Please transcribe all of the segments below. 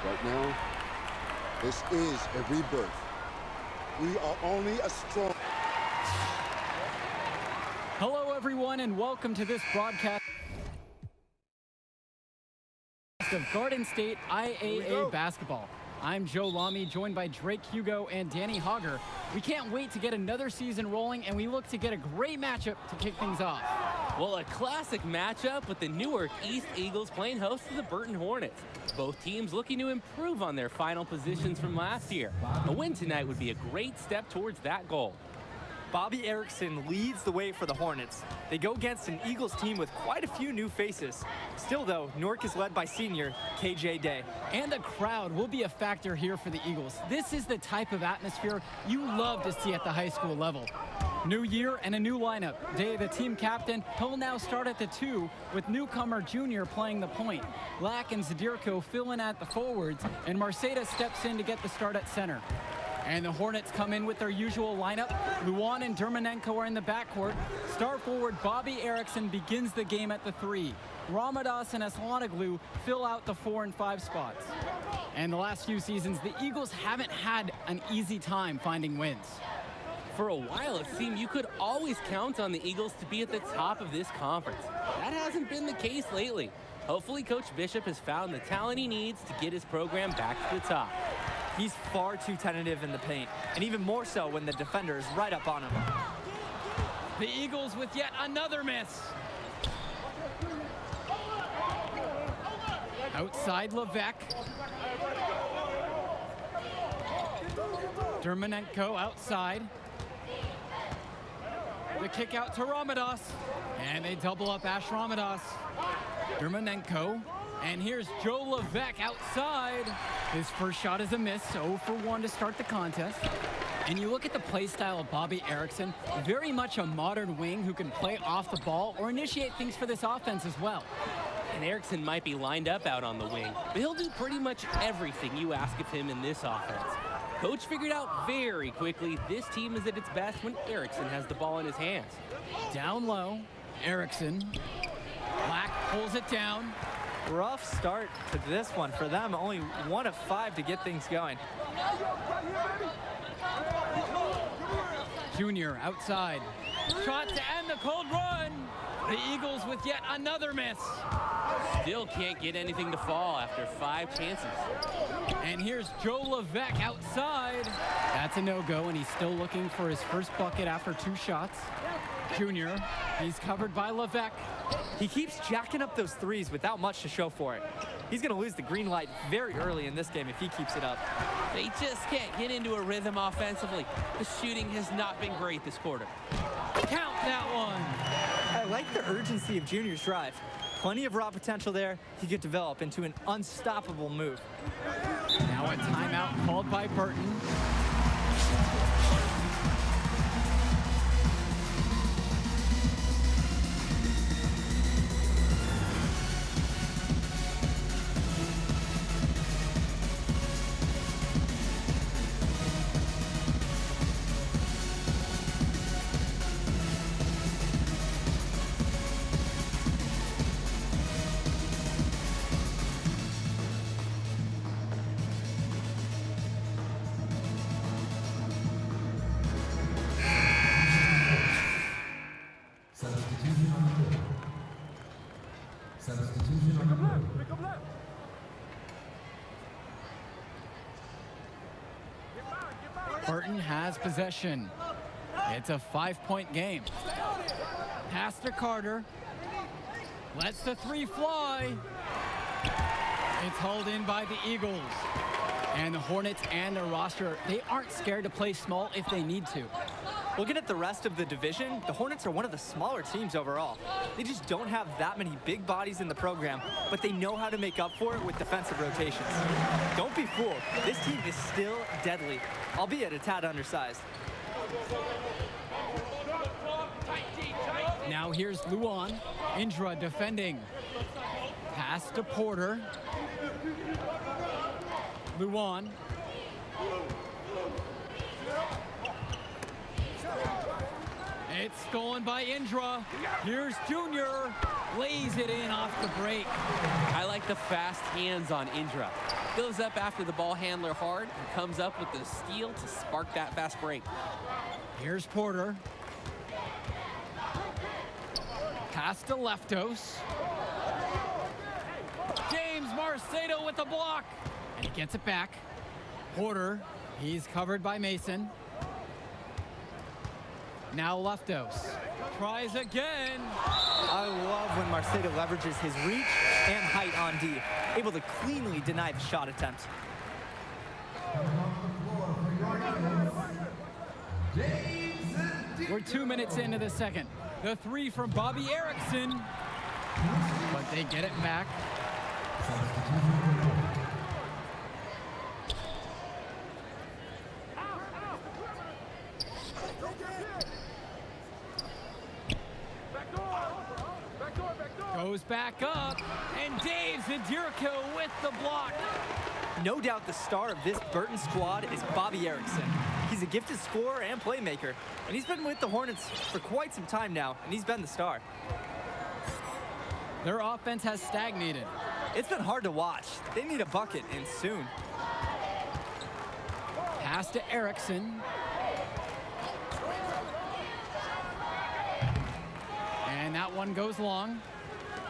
Right now, this is a rebirth. We are only a strong... Hello, everyone, and welcome to this broadcast of Garden State IAA basketball. I'm Joe Lamy, joined by Drake Hugo and Danny Hogger. We can't wait to get another season rolling, and we look to get a great matchup to kick things off. Well, a classic matchup with the Newark East Eagles playing host to the Burton Hornets. Both teams looking to improve on their final positions from last year. A win tonight would be a great step towards that goal. Bobby Erickson leads the way for the Hornets. They go against an Eagles team with quite a few new faces. Still, though, Newark is led by senior KJ Day. And the crowd will be a factor here for the Eagles. This is the type of atmosphere you love to see at the high school level. New year and a new lineup. Day, the team captain, he'll now start at the 2 with newcomer Junior playing the point. Lack and Zadirko fill in at the forwards, and Marceda steps in to get the start at center. And the Hornets come in with their usual lineup. Luan and Dermanenko are in the backcourt. Star forward Bobby Erickson begins the game at the 3. Ramadas and Aslanoglu fill out the 4 and 5 spots. And the last few seasons, the Eagles haven't had an easy time finding wins. For a while, it seemed you could always count on the Eagles to be at the top of this conference. That hasn't been the case lately. Hopefully, Coach Bishop has found the talent he needs to get his program back to the top. He's far too tentative in the paint, and even more so when the defender is right up on him. The Eagles with yet another miss. Outside Levesque. Dermanenko outside. The kick out to Ramadas. And they double up Ash Ramadas. Dermanenko. And here's Joe Levesque outside. His first shot is a miss, 0 for 1 to start the contest. And you look at the play style of Bobby Erickson, very much a modern wing who can play off the ball or initiate things for this offense as well. And Erickson might be lined up out on the wing, but he'll do pretty much everything you ask of him in this offense. Coach figured out very quickly this team is at its best when Erickson has the ball in his hands. Down low, Erickson. Black pulls it down. Rough start to this one for them. Only 1 of 5 to get things going. Junior outside. Shot to end the cold run. The Eagles with yet another miss. Still can't get anything to fall after 5 chances. And here's Joe Levesque outside. That's a no-go, and he's still looking for his first bucket after 2 shots. Junior, he's covered by Levesque. He keeps jacking up those threes without much to show for it. He's going to lose the green light very early in this game if he keeps it up. They just can't get into a rhythm offensively. The shooting has not been great this quarter. Count that one. I like the urgency of Junior's drive. Plenty of raw potential there. He could develop into an unstoppable move. Now a timeout called by Burton. Burton has possession. It's a 5-point game. Pass to Carter. Lets the 3 fly. It's hauled in by the Eagles. And the Hornets and their roster, they aren't scared to play small if they need to. Looking at the rest of the division, the Hornets are one of the smaller teams overall. They just don't have that many big bodies in the program, but they know how to make up for it with defensive rotations. Don't be fooled. This team is still deadly, albeit a tad undersized. Now here's Luan. Indra defending. Pass to Porter. Luan. It's stolen by Indra. Here's Junior. Lays it in off the break. I like the fast hands on Indra. Goes up after the ball handler hard and comes up with the steal to spark that fast break. Here's Porter. Pass to Leftos. James Marcedo with the block. And he gets it back. Porter, he's covered by Mason. Now Leftos. Tries again. I love when Marcedo leverages his reach and height on D, able to cleanly deny the shot attempt. We're 2 minutes into the second. The three from Bobby Erickson, but they get it back. Goes back up, and Dave Zadirko with the block. No doubt the star of this Burton squad is Bobby Erickson. He's a gifted scorer and playmaker, and he's been with the Hornets for quite some time now, and he's been the star. Their offense has stagnated. It's been hard to watch. They need a bucket, and soon. Pass to Erickson. And that one goes long.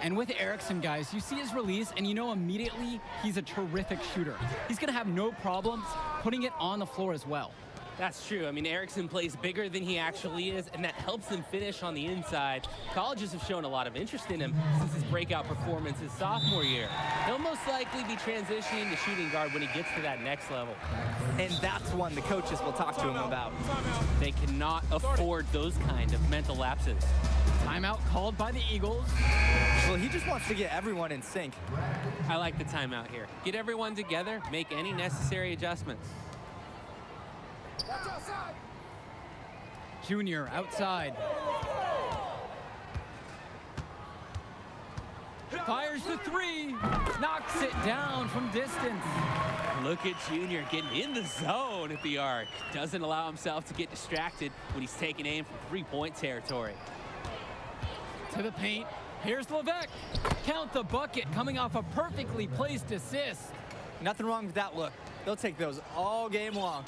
And with Erickson, guys, you see his release, and you know immediately he's a terrific shooter. He's going to have no problems putting it on the floor as well. That's true. I mean, Erickson plays bigger than he actually is, and that helps him finish on the inside. Colleges have shown a lot of interest in him since his breakout performance his sophomore year. He'll most likely be transitioning to shooting guard when he gets to that next level. And that's one the coaches will talk to him about. They cannot afford those kind of mental lapses. Timeout called by the Eagles. Well, he just wants to get everyone in sync. I like the timeout here. Get everyone together, make any necessary adjustments. Junior outside. Fires the three. Knocks it down from distance. Look at Junior getting in the zone at the arc. Doesn't allow himself to get distracted when he's taking aim from three-point territory. To the paint. Here's Levesque. Count the bucket coming off a perfectly placed assist. Nothing wrong with that look. They'll take those all game long.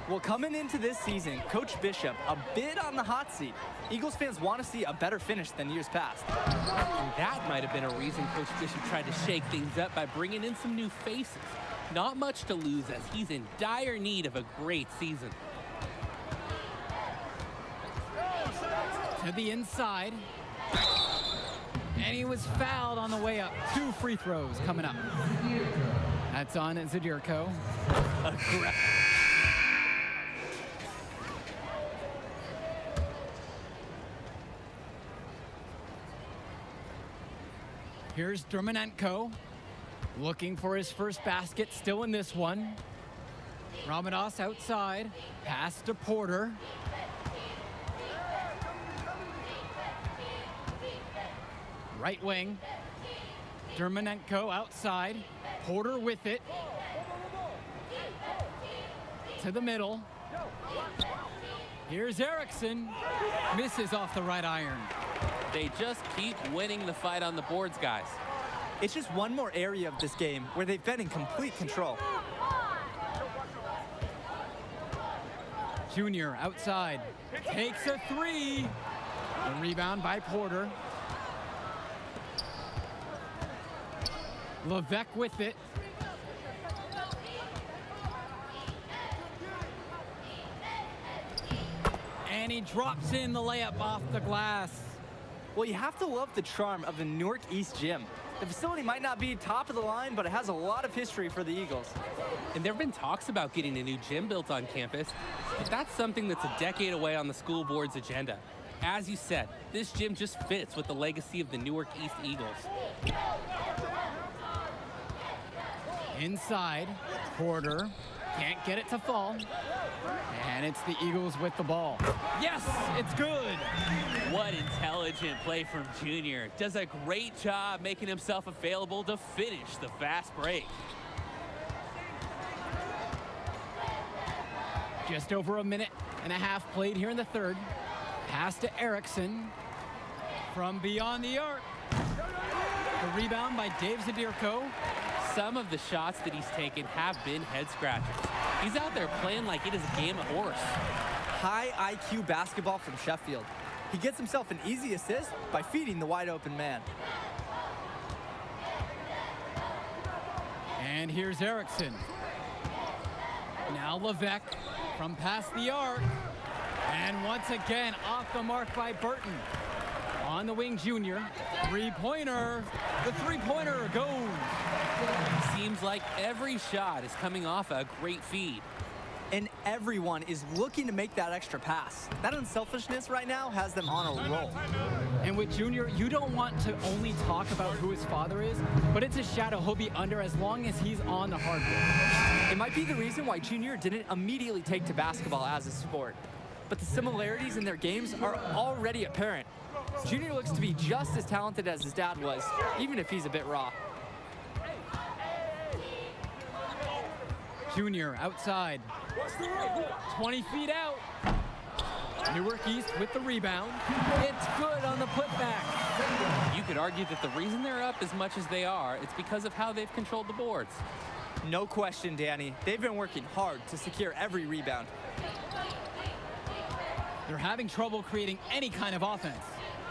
Well, coming into this season, Coach Bishop, a bit on the hot seat. Eagles fans want to see a better finish than years past. And that might have been a reason Coach Bishop tried to shake things up by bringing in some new faces. Not much to lose as he's in dire need of a great season. To the inside. And he was fouled on the way up. 2 free throws coming up. That's on Zadirko. Here's Drumanenko, looking for his first basket, still in this one. Ramadas outside, pass to Porter. Right wing, Drumanenko outside, Porter with it. To the middle. Here's Erickson, misses off the right iron. They just keep winning the fight on the boards, guys. It's just one more area of this game where they've been in complete control. Junior outside, takes a three. The rebound by Porter. Levesque with it. And he drops in the layup off the glass. Well, you have to love the charm of the Newark East Gym. The facility might not be top of the line, but it has a lot of history for the Eagles. And there have been talks about getting a new gym built on campus, but that's something that's a decade away on the school board's agenda. As you said, this gym just fits with the legacy of the Newark East Eagles. Inside, Porter can't get it to fall. And it's the Eagles with the ball. Yes, it's good. What intelligent play from Junior. Does a great job making himself available to finish the fast break. Just over a minute and a half played here in the third. Pass to Erickson from beyond the arc. The rebound by Dave Zadirko. Some of the shots that he's taken have been head scratchers. He's out there playing like it is a game of horse. High IQ basketball from Sheffield. He gets himself an easy assist by feeding the wide open man. And here's Erickson. Now Levesque from past the arc. And once again, off the mark by Burton. On the wing, Junior. Three-pointer. The three-pointer goes. Seems like every shot is coming off a great feed. And everyone is looking to make that extra pass. That unselfishness right now has them on a roll. And with Junior, you don't want to only talk about who his father is, but it's a shadow he'll be under as long as he's on the hardwood. It might be the reason why Junior didn't immediately take to basketball as a sport. But the similarities in their games are already apparent. Junior looks to be just as talented as his dad was, even if he's a bit raw. Junior outside. 20 feet out. Newark East with the rebound. It's good on the putback. You could argue that the reason they're up as much as they are, it's because of how they've controlled the boards. No question, Danny. They've been working hard to secure every rebound. They're having trouble creating any kind of offense.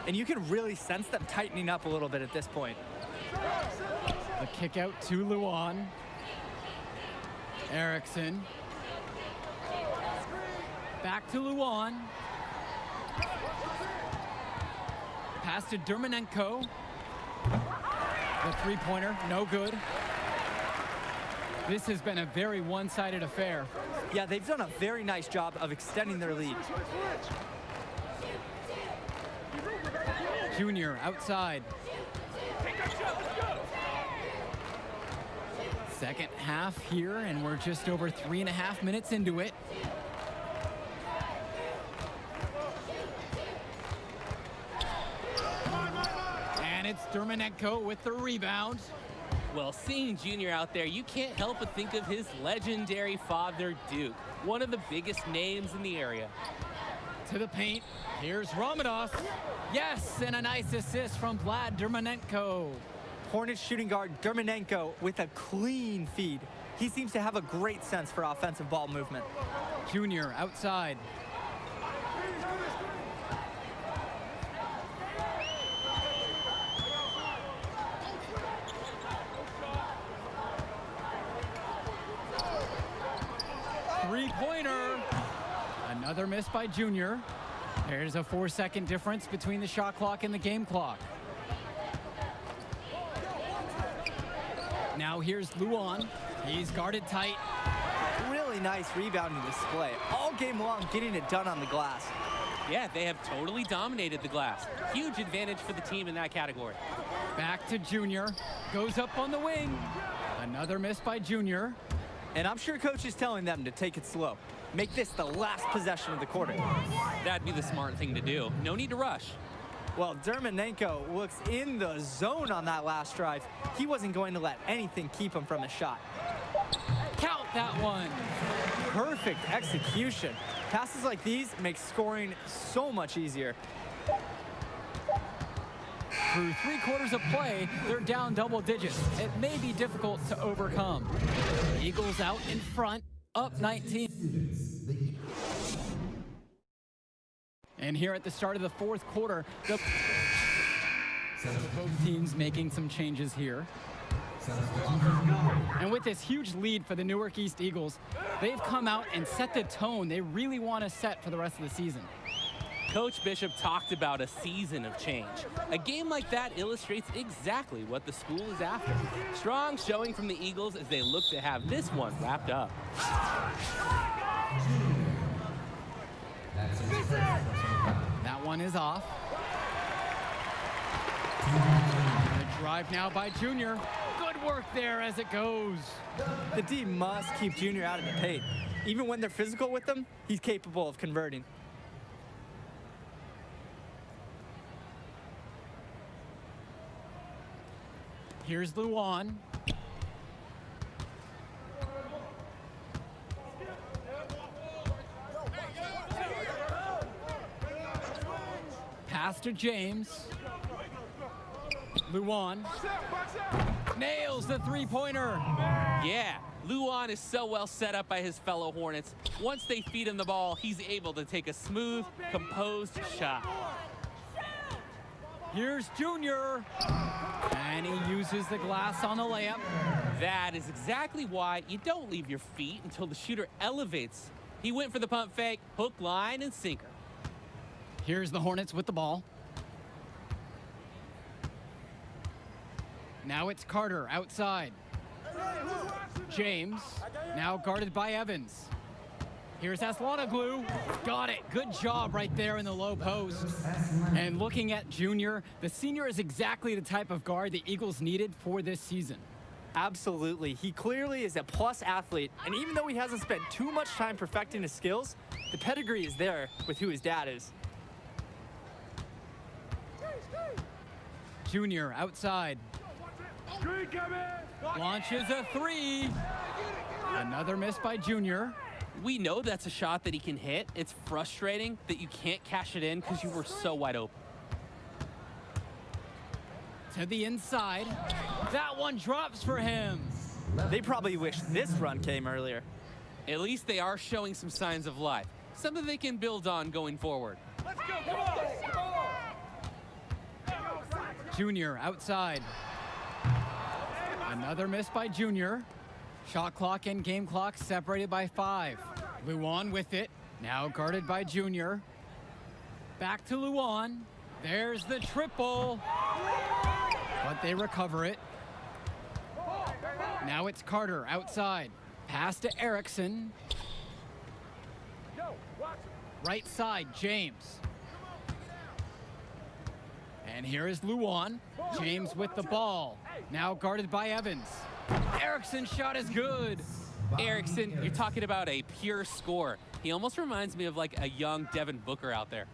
And you can really sense them tightening up a little bit at this point. The kick out to Luan. Erickson. Back to Luan. Pass to Dermanenko. The three-pointer, no good. This has been a very one-sided affair. Yeah, they've done a very nice job of extending their lead. Junior outside. Second half here, and we're just over 3.5 minutes into it. And it's Dermanenko with the rebound. Well, seeing Junior out there, you can't help but think of his legendary father, Duke, one of the biggest names in the area. To the paint, here's Ramadas. Yes, and a nice assist from Vlad Dermanenko. Hornets shooting guard Dermanenko with a clean feed. He seems to have a great sense for offensive ball movement. Junior outside. Three-pointer. Another miss by Junior. There's a 4-second difference between the shot clock and the game clock. Now here's Luan. He's guarded tight. Really nice rebounding display. All game long, getting it done on the glass. Yeah, they have totally dominated the glass. Huge advantage for the team in that category. Back to Junior. Goes up on the wing. Another miss by Junior. And I'm sure coach is telling them to take it slow. Make this the last possession of the quarter. That'd be the smart thing to do. No need to rush. Well, Dermanenko looks in the zone on that last drive. He wasn't going to let anything keep him from a shot. Count that one. Perfect execution. Passes like these make scoring so much easier. Through 3/4 of play, they're down double digits. It may be difficult to overcome. Eagles out in front, up 19. And here at the start of the fourth quarter, both teams making some changes here. And with this huge lead for the Newark East Eagles, they've come out and set the tone they really want to set for the rest of the season. Coach Bishop talked about a season of change. A game like that illustrates exactly what the school is after. Strong showing from the Eagles as they look to have this one wrapped up. That one is off. The drive now by Junior. Good work there as it goes. The D must keep Junior out of the paint. Even when they're physical with him, he's capable of converting. Here's Luan. Pass to James. Luan. Nails the three-pointer. Yeah, Luan is so well set up by his fellow Hornets. Once they feed him the ball, he's able to take a smooth, composed shot. Here's Junior. And he uses the glass on the layup. That is exactly why you don't leave your feet until the shooter elevates. He went for the pump fake, hook, line, and sinker. Here's the Hornets with the ball. Now it's Carter outside. James, now guarded by Evans. Here's Aslanoglu. Got it. Good job right there in the low post. And looking at Junior, the senior is exactly the type of guard the Eagles needed for this season. Absolutely. He clearly is a plus athlete, and even though he hasn't spent too much time perfecting his skills, the pedigree is there with who his dad is. Junior outside. Launches a three. Another miss by Junior. We know that's a shot that he can hit. It's frustrating that you can't cash it in because you were so wide open. To the inside. That one drops for him. They probably wish this run came earlier. At least they are showing some signs of life, something they can build on going forward. Let's go, come on! Junior outside. Another miss by Junior. Shot clock and game clock separated by 5. Luan with it. Now guarded by Junior. Back to Luan. There's the triple. But they recover it. Now it's Carter outside. Pass to Erickson. Right side, James. And here is Luan. James with the ball. Now guarded by Evans. Erickson's shot is good. Erickson, you're talking about a pure scorer. He almost reminds me of like a young Devin Booker out there.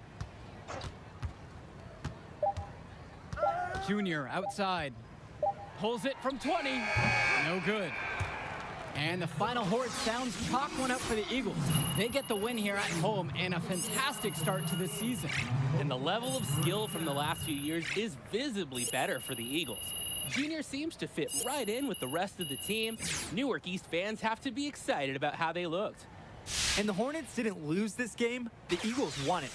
Junior outside. Pulls it from 20. No good. And the final horde sounds chalk one up for the Eagles. They get the win here at home and a fantastic start to the season. And the level of skill from the last few years is visibly better for the Eagles. Junior seems to fit right in with the rest of the team. Newark East fans have to be excited about how they looked. And the Hornets didn't lose this game, the Eagles won it.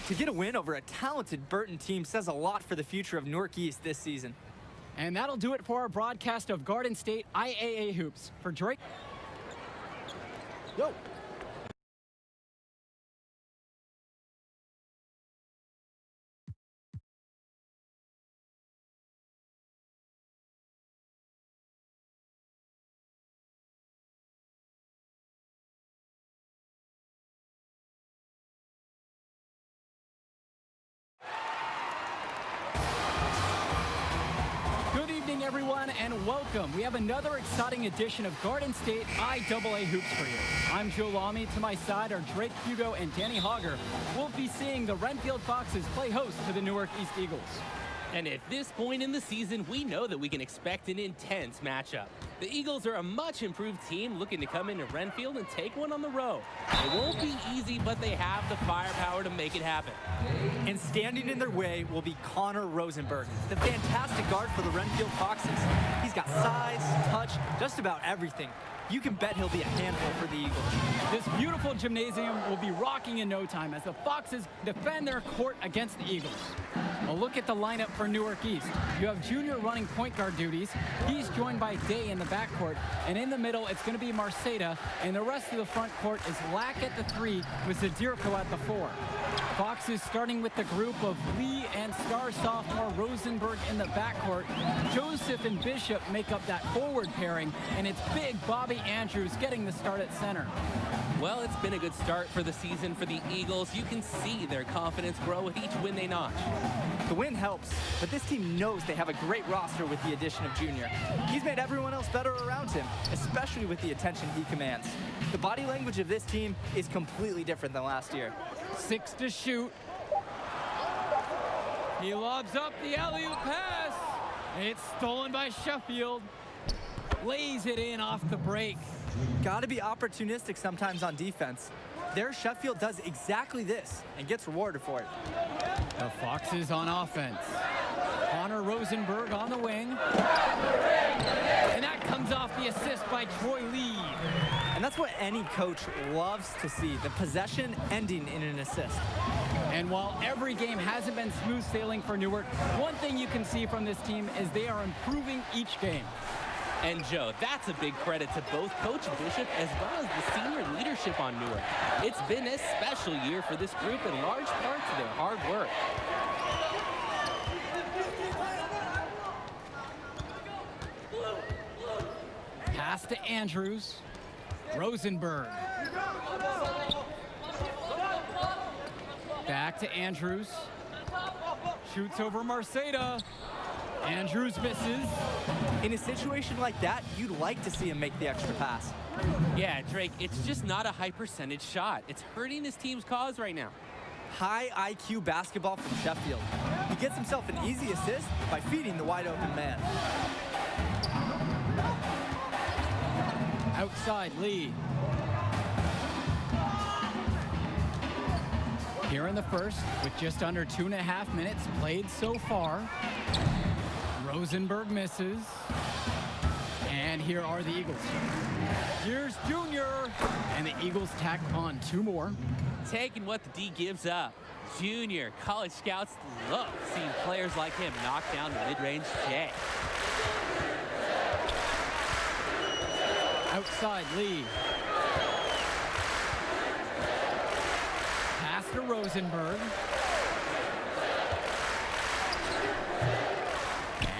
To get a win over a talented Burton team says a lot for the future of Newark East this season. And that'll do it for our broadcast of Garden State IAA Hoops. For Drake. Yo. Good evening, everyone, and welcome. We have another exciting edition of Garden State IAA Hoops for you. I'm Joe Lamy. To my side are Drake Hugo and Danny Hogger. We'll be seeing the Renfield Foxes play host to the Newark East Eagles. And at this point in the season, we know that we can expect an intense matchup. The Eagles are a much improved team looking to come into Renfield and take one on the road. It won't be easy, but they have the firepower to make it happen. And standing in their way will be Connor Rosenberg, the fantastic guard for the Renfield Foxes. He's got size, touch, just about everything. You can bet he'll be a handful for the Eagles. This beautiful gymnasium will be rocking in no time as the Foxes defend their court against the Eagles. A look at the lineup for Newark East. You have Junior running point guard duties. He's joined by Day in the backcourt. And in the middle, it's going to be Marceda. And the rest of the front court is Lack at the 3 with Zadirko at the 4. Foxes starting with the group of Lee and star sophomore Rosenberg in the backcourt. Joseph and Bishop make up that forward pairing. And it's big Bobby Andrews getting the start at center. Well, it's been a good start for the season for the Eagles. You can see their confidence grow with each win they notch. The win helps, but this team knows they have a great roster with the addition of Junior. He's made everyone else better around him, especially with the attention he commands. The body language of this team is completely different than last year. 6 to shoot. He lobs up the alley-oop pass. It's stolen by Sheffield. Lays it in off the break. Got to be opportunistic sometimes on defense. There, Sheffield does exactly this and gets rewarded for it. The Foxes on offense. Connor Rosenberg on the wing. by Troy Lee. And that's what any coach loves to see, the possession ending in an assist. And while every game hasn't been smooth sailing for Newark, one thing you can see from this team is they are improving each game. And Joe, that's a big credit to both Coach Bishop as well as the senior leadership on Newark. It's been a special year for this group in large part to their hard work. Pass to Andrews. Rosenberg. Back to Andrews. Shoots over Marceda. Andrews misses. In a situation like that, you'd like to see him make the extra pass. Yeah, Drake, it's just not a high percentage shot. It's hurting his team's cause right now. High IQ basketball from Sheffield. He gets himself an easy assist by feeding the wide open man. Outside, Lee. Here in the first, with just under 2.5 minutes played so far. Rosenberg misses. And here are the Eagles. Here's Junior. And the Eagles tack on 2 more. Taking what the D gives up. Junior, college scouts love seeing players like him knock down the mid-range J. Outside, Lee. Pass to Rosenberg.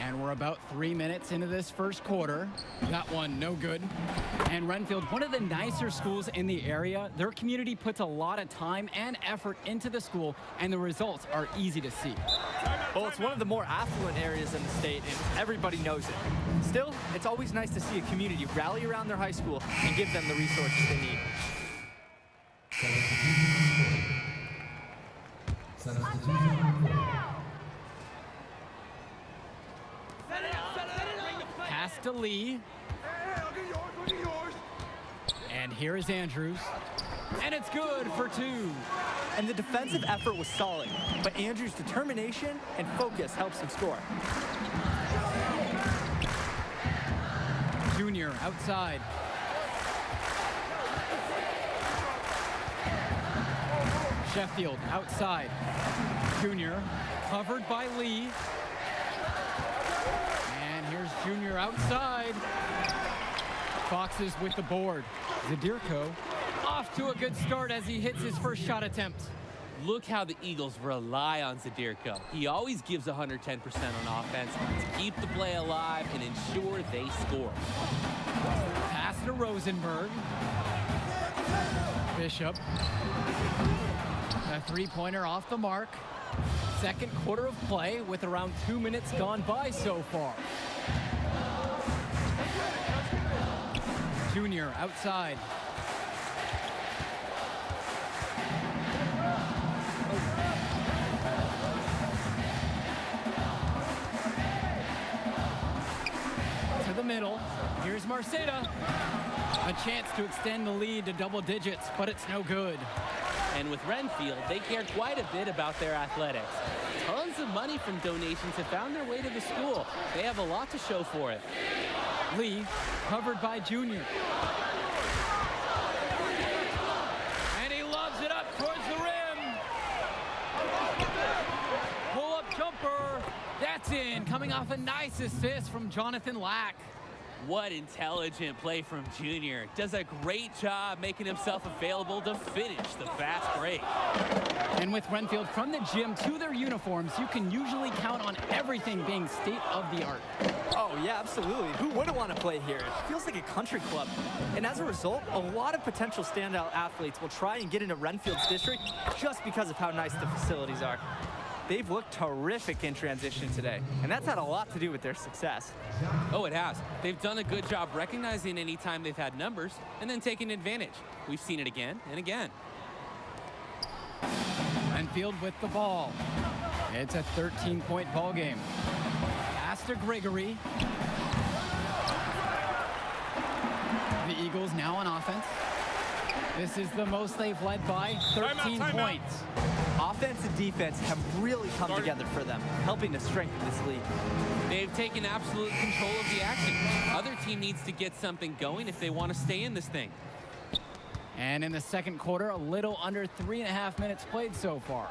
And we're about 3 minutes into this first quarter. That one, no good. And Renfield, one of the nicer schools in the area, their community puts a lot of time and effort into the school, and the results are easy to see. Well, it's one of the more affluent areas in the state, and everybody knows it. Still, it's always nice to see a community rally around their high school and give them the resources they need. Pass to Lee. And here is Andrews. And it's good for 2. And the defensive effort was solid, but Andrews' determination and focus helps him score. Junior outside. Sheffield outside. Junior covered by Lee. And here's Junior outside. Foxes with the board. Zadirko off to a good start as he hits his first shot attempt. Look how the Eagles rely on Zadirko. He always gives 110% on offense to keep the play alive and ensure they score. Pass to Rosenberg. Bishop. A 3-pointer off the mark. Second quarter of play with around 2 minutes gone by so far. Junior outside. To the middle. Here's Marceda. A chance to extend the lead to double digits, but it's no good. And with Renfield, they care quite a bit about their athletics. Tons of money from donations have found their way to the school. They have a lot to show for it. Lee, covered by Junior. And he loves it up towards the rim. Pull-up jumper. That's in, coming off a nice assist from Jonathan Lack. What intelligent play from Junior. Does a great job making himself available to finish the fast break. And with Renfield from the gym to their uniforms, you can usually count on everything being state of the art. Oh, yeah, absolutely. Who wouldn't want to play here? It feels like a country club. And as a result, a lot of potential standout athletes will try and get into Renfield's district just because of how nice the facilities are. They've looked terrific in transition today, and that's had a lot to do with their success. Oh, it has. They've done a good job recognizing any time they've had numbers and then taking advantage. We've seen it again and again. Renfield with the ball. It's a 13-point ball game. Pass to Gregory. The Eagles now on offense. This is the most they've led by 13 points. Offense and defense have really come together for them, helping to strengthen this league. They've taken absolute control of the action. Other team needs to get something going if they want to stay in this thing. And in the second quarter, a little under 3.5 minutes played so far.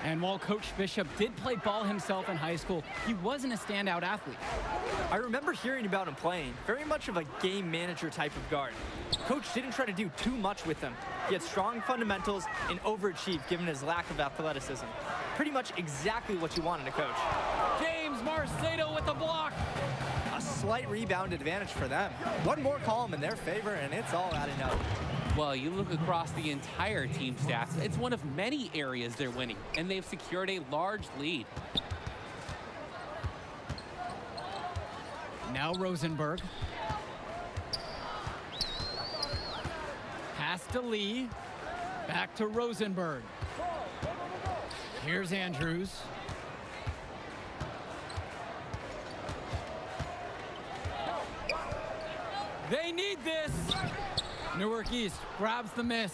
And while Coach Bishop did play ball himself in high school, he wasn't a standout athlete. I remember hearing about him playing, very much of a game manager type of guard. Coach didn't try to do too much with him. He had strong fundamentals and overachieved given his lack of athleticism. Pretty much exactly what you want in a coach. James Marcedo with the block. A slight rebound advantage for them. One more column in their favor and it's all adding up. Well, you look across the entire team stats, it's one of many areas they're winning, and they've secured a large lead. Now Rosenberg. Pass to Lee. Back to Rosenberg. Here's Andrews. They need this. Newark East grabs the miss.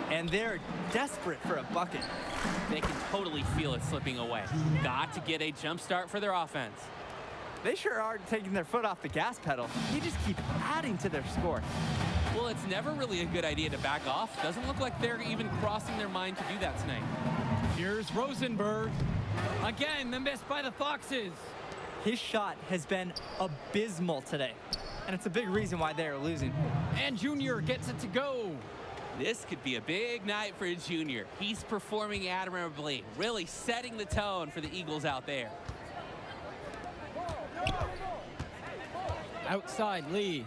And they're desperate for a bucket. They can totally feel it slipping away. Got to get a jump start for their offense. They sure are taking their foot off the gas pedal. They just keep adding to their score. Well, it's never really a good idea to back off. Doesn't look like they're even crossing their mind to do that tonight. Here's Rosenberg. Again, the miss by the Foxes. His shot has been abysmal today, and it's a big reason why they are losing. And Junior gets it to go. This could be a big night for Junior. He's performing admirably, really setting the tone for the Eagles out there. Outside, Lee.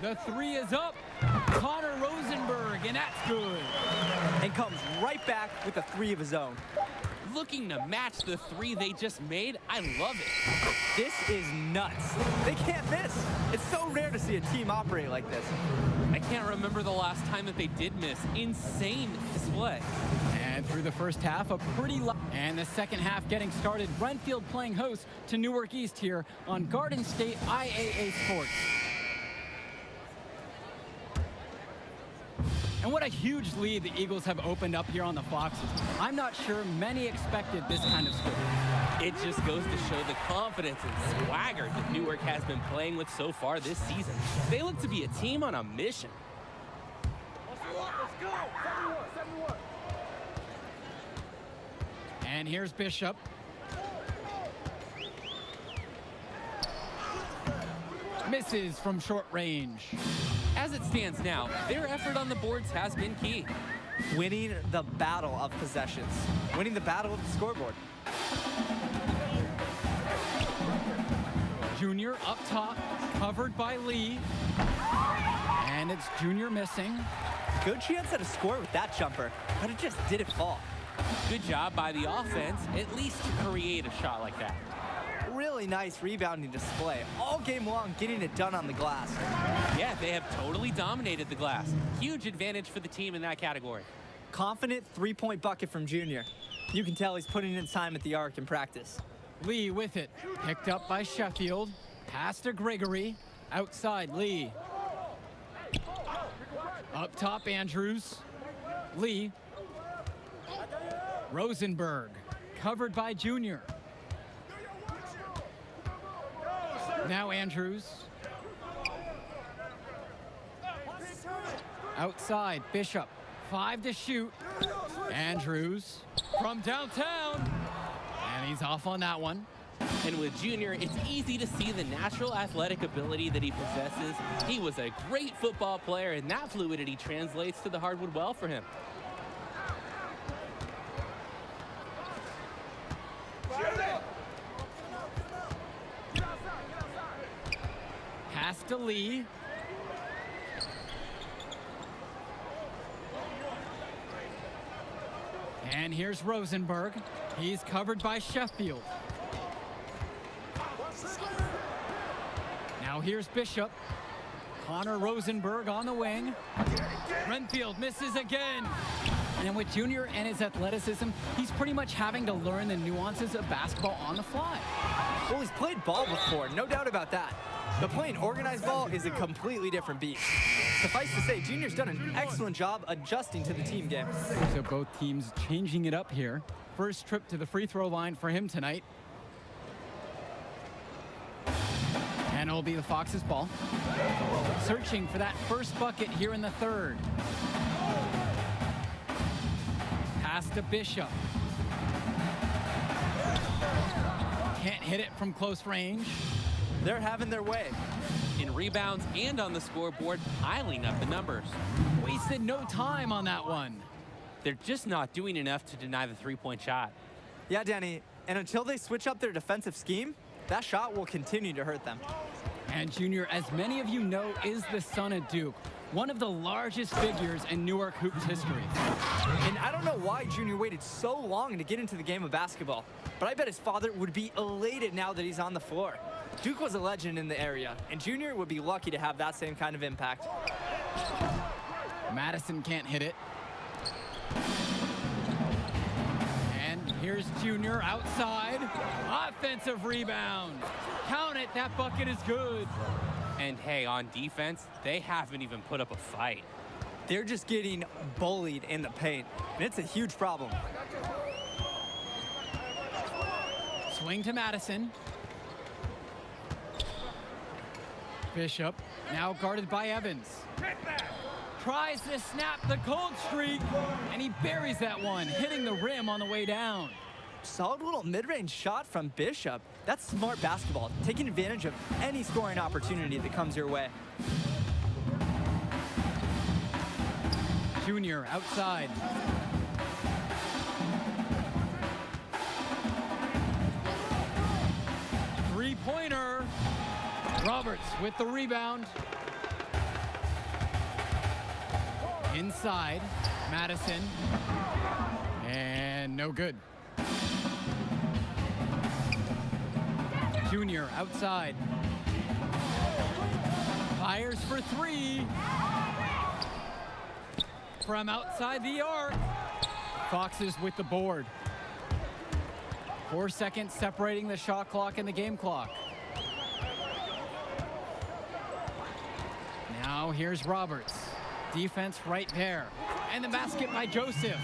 The three is up. Connor Rosenberg, and that's good. And comes right back with a three of his own. Looking to match the three they just made. I love it. This is nuts. They can't miss. It's so rare to see a team operate like this. I can't remember the last time that they did miss. Insane display. And through the first half, and the second half getting started. Renfield playing host to Newark East here on Garden State IAA Sports. And what a huge lead the Eagles have opened up here on the Foxes. I'm not sure many expected this kind of score. It just goes to show the confidence and swagger that Newark has been playing with so far this season. They look to be a team on a mission. And here's Bishop. Misses from short range. As it stands now, their effort on the boards has been key. Winning the battle of possessions. Winning the battle of the scoreboard. Junior up top, covered by Lee. And it's Junior missing. Good chance at a score with that jumper, but it just didn't fall. Good job by the offense, at least to create a shot like that. Really nice rebounding display. All game long, getting it done on the glass. Yeah, they have totally dominated the glass. Huge advantage for the team in that category. Confident three-point bucket from Junior. You can tell he's putting in time at the arc in practice. Lee with it. Picked up by Sheffield. Pass to Gregory. Outside, Lee. Up top, Andrews. Lee. Rosenberg. Covered by Junior. Now Andrews. Outside, Bishop. 5 to shoot. Andrews from downtown. And he's off on that one. And with Junior, it's easy to see the natural athletic ability that he possesses. He was a great football player, and that fluidity translates to the hardwood well for him. Pass to Lee. And here's Rosenberg. He's covered by Sheffield. Now here's Bishop. Connor Rosenberg on the wing. Renfield misses again. And with Junior and his athleticism, he's pretty much having to learn the nuances of basketball on the fly. Well, he's played ball before, no doubt about that. But playing organized ball is a completely different beast. Suffice to say, Junior's done an excellent job adjusting to the team game. So both teams changing it up here. First trip to the free throw line for him tonight. And it'll be the Foxes' ball. Searching for that first bucket here in the third. Pass to Bishop. Can't hit it from close range. They're having their way. In rebounds and on the scoreboard, piling up the numbers. Wasted no time on that one. They're just not doing enough to deny the three-point shot. Yeah, Danny, and until they switch up their defensive scheme, that shot will continue to hurt them. And Junior, as many of you know, is the son of Duke, one of the largest figures in Newark Hoops history. And I don't know why Junior waited so long to get into the game of basketball, but I bet his father would be elated now that he's on the floor. Duke was a legend in the area, and Junior would be lucky to have that same kind of impact. Madison can't hit it. And here's Junior outside. Offensive rebound. Count it, that bucket is good. And hey, on defense, they haven't even put up a fight. They're just getting bullied in the paint, and it's a huge problem. Swing to Madison. Bishop, now guarded by Evans. Tries to snap the cold streak, and he buries that one, hitting the rim on the way down. Solid little mid-range shot from Bishop. That's smart basketball, taking advantage of any scoring opportunity that comes your way. Junior outside. Three-pointer. Roberts with the rebound. Inside, Madison. And no good. Junior outside. Fires for three. From outside the arc. Foxes with the board. 4 seconds separating the shot clock and the game clock. Now here's Roberts. Defense right there. And the basket by Joseph.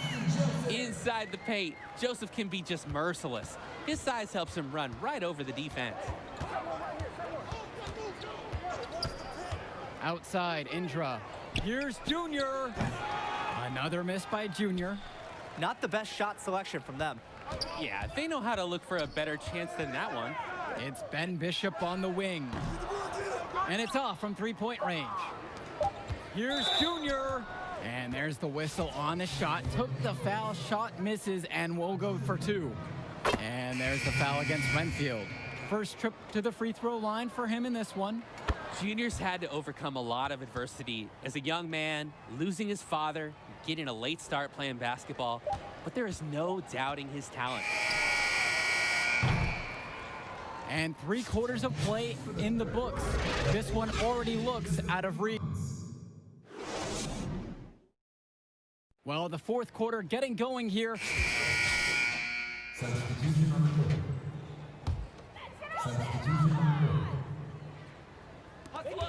Inside the paint, Joseph can be just merciless. His size helps him run right over the defense. Outside, Indra. Here's Junior. Another miss by Junior. Not the best shot selection from them. Yeah, they know how to look for a better chance than that one. It's Ben Bishop on the wing. And it's off from three-point range. Here's Junior. And there's the whistle on the shot. Took the foul, shot misses, and will go for two. And there's the foul against Renfield. First trip to the free throw line for him in this one. Junior's had to overcome a lot of adversity as a young man, losing his father, getting a late start playing basketball, but there is no doubting his talent. And 3/4 of play in the books. This one already looks out of reach. Well, the fourth quarter getting going here.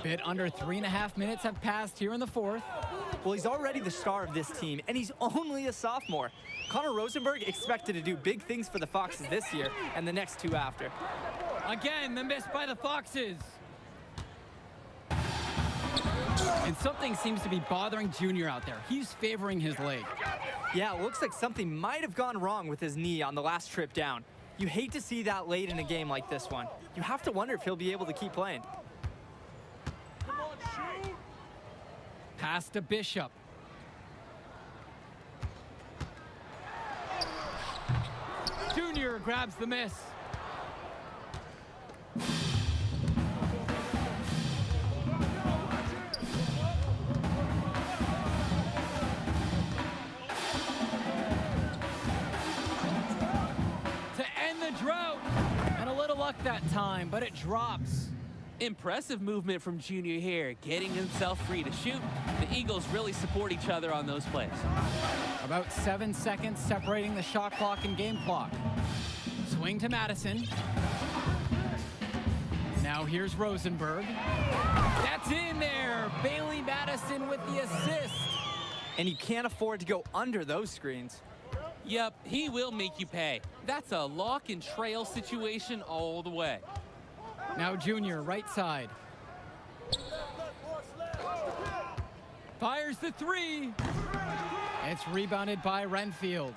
Bit under 3.5 minutes have passed here in the fourth. Well, he's already the star of this team, and he's only a sophomore. Connor Rosenberg expected to do big things for the Foxes this year and the next two after. Again, the miss by the Foxes. And something seems to be bothering Junior out there. He's favoring his leg. Yeah, it looks like something might have gone wrong with his knee on the last trip down. You hate to see that late in a game like this one. You have to wonder if he'll be able to keep playing. Pass to Bishop. Junior grabs the miss. To end the drought. And a little luck that time, but it drops. Impressive movement from Junior here, getting himself free to shoot. The Eagles really support each other on those plays. About 7 seconds separating the shot clock and game clock. Swing to Madison. Now Now here's Rosenberg. That's in there. Bailey Madison with the assist. And you can't afford to go under those screens. Yep, he will make you pay. That's a lock and trail situation all the way. Now Junior, right side. Fires the three. It's rebounded by Renfield.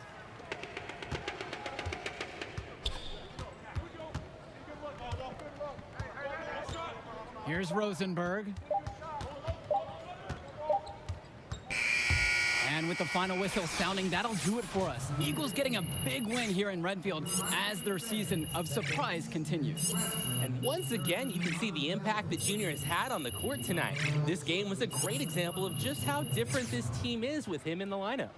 Here's Rosenberg. And with the final whistle sounding, that'll do it for us. Eagles getting a big win here in Renfield as their season of surprise continues. And once again, you can see the impact that Junior has had on the court tonight. This game was a great example of just how different this team is with him in the lineup.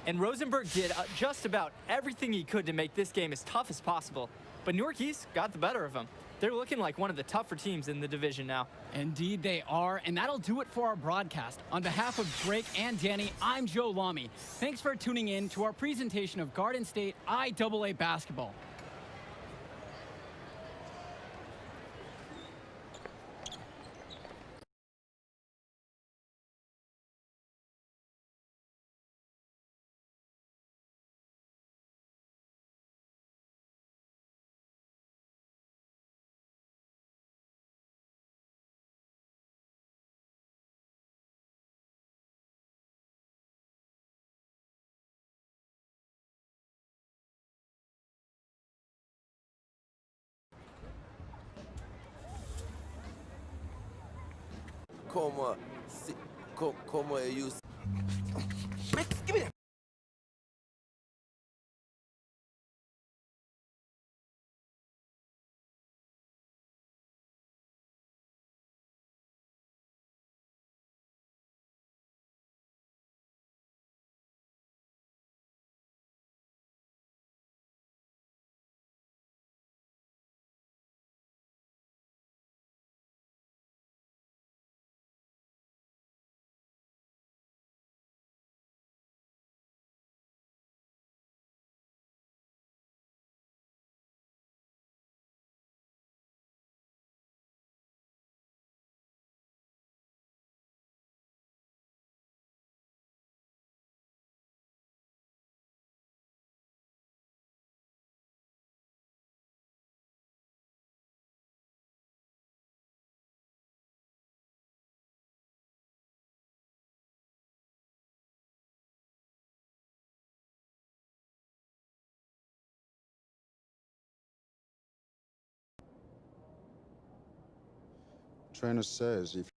And Rosenberg did just about everything he could to make this game as tough as possible. But Newark East got the better of him. They're looking like one of the tougher teams in the division now. Indeed they are, and that'll do it for our broadcast. On behalf of Drake and Danny, I'm Joe Lamy. Thanks for tuning in to our presentation of Garden State IAA basketball. Como ellos Trainer says if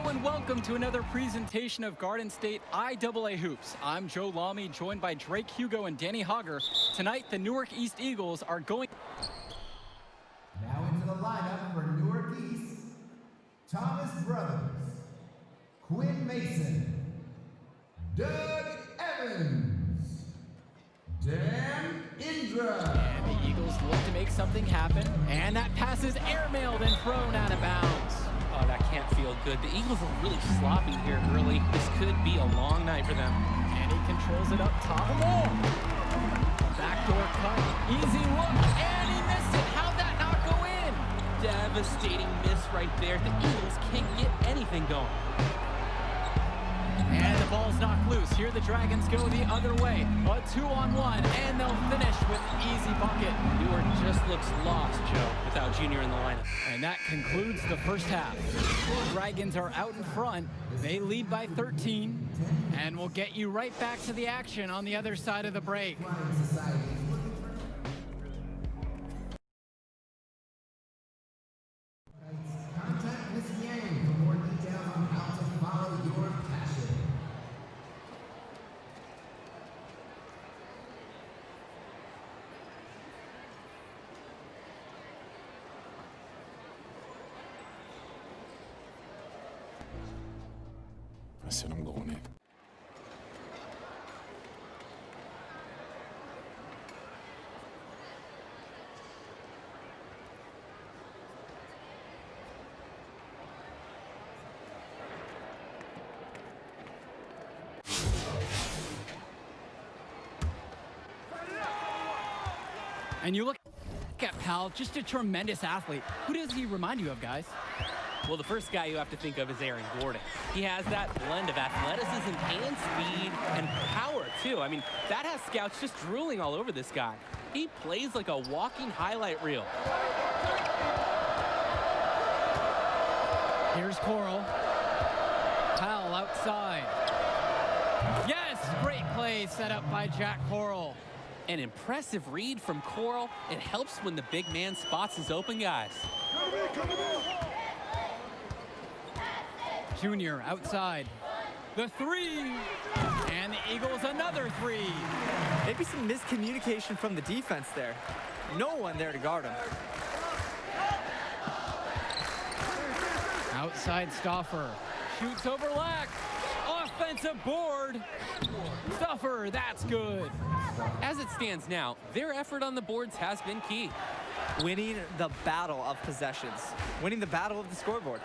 and welcome to another presentation of Garden State IAA Hoops. I'm Joe Lamy, joined by Drake Hugo and Danny Hogger. Tonight, the Newark East Eagles are going... Now into the lineup for Newark East, Thomas Brothers, Quinn Mason, Doug Evans, Dan Indra. And the Eagles look to make something happen. And that pass is airmailed and thrown out of bounds. Oh, that can't feel good. The Eagles are really sloppy here early. This could be a long night for them. And he controls it up top. Backdoor cut, easy look, and he missed it. How'd that not go in? Devastating miss right there. The Eagles can't get anything going. And the ball's knocked loose. Here the Dragons go the other way. A 2-on-1, and they'll finish with an easy bucket. Newark just looks lost, Joe, without Junior in the lineup. And that concludes the first half. The Dragons are out in front. They lead by 13. And we'll get you right back to the action on the other side of the break. Contact Miss Yang for more details on how to follow your passion. I said I'm going in. And you look at Powell, just a tremendous athlete. Who does he remind you of, guys? Well, the first guy you have to think of is Aaron Gordon. He has that blend of athleticism and speed and power, too. I mean, that has scouts just drooling all over this guy. He plays like a walking highlight reel. Here's Coral. Powell outside. Yes, great play set up by Jack Coral. An impressive read from Coral. It helps when the big man spots his open guys. Junior outside. The three. And the Eagles another three. Maybe some miscommunication from the defense there. No one there to guard him. Outside Stauffer. Shoots over Lack. Offensive board. Stauffer, that's good. As it stands now, their effort on the boards has been key. Winning the battle of possessions. Winning the battle of the scoreboard.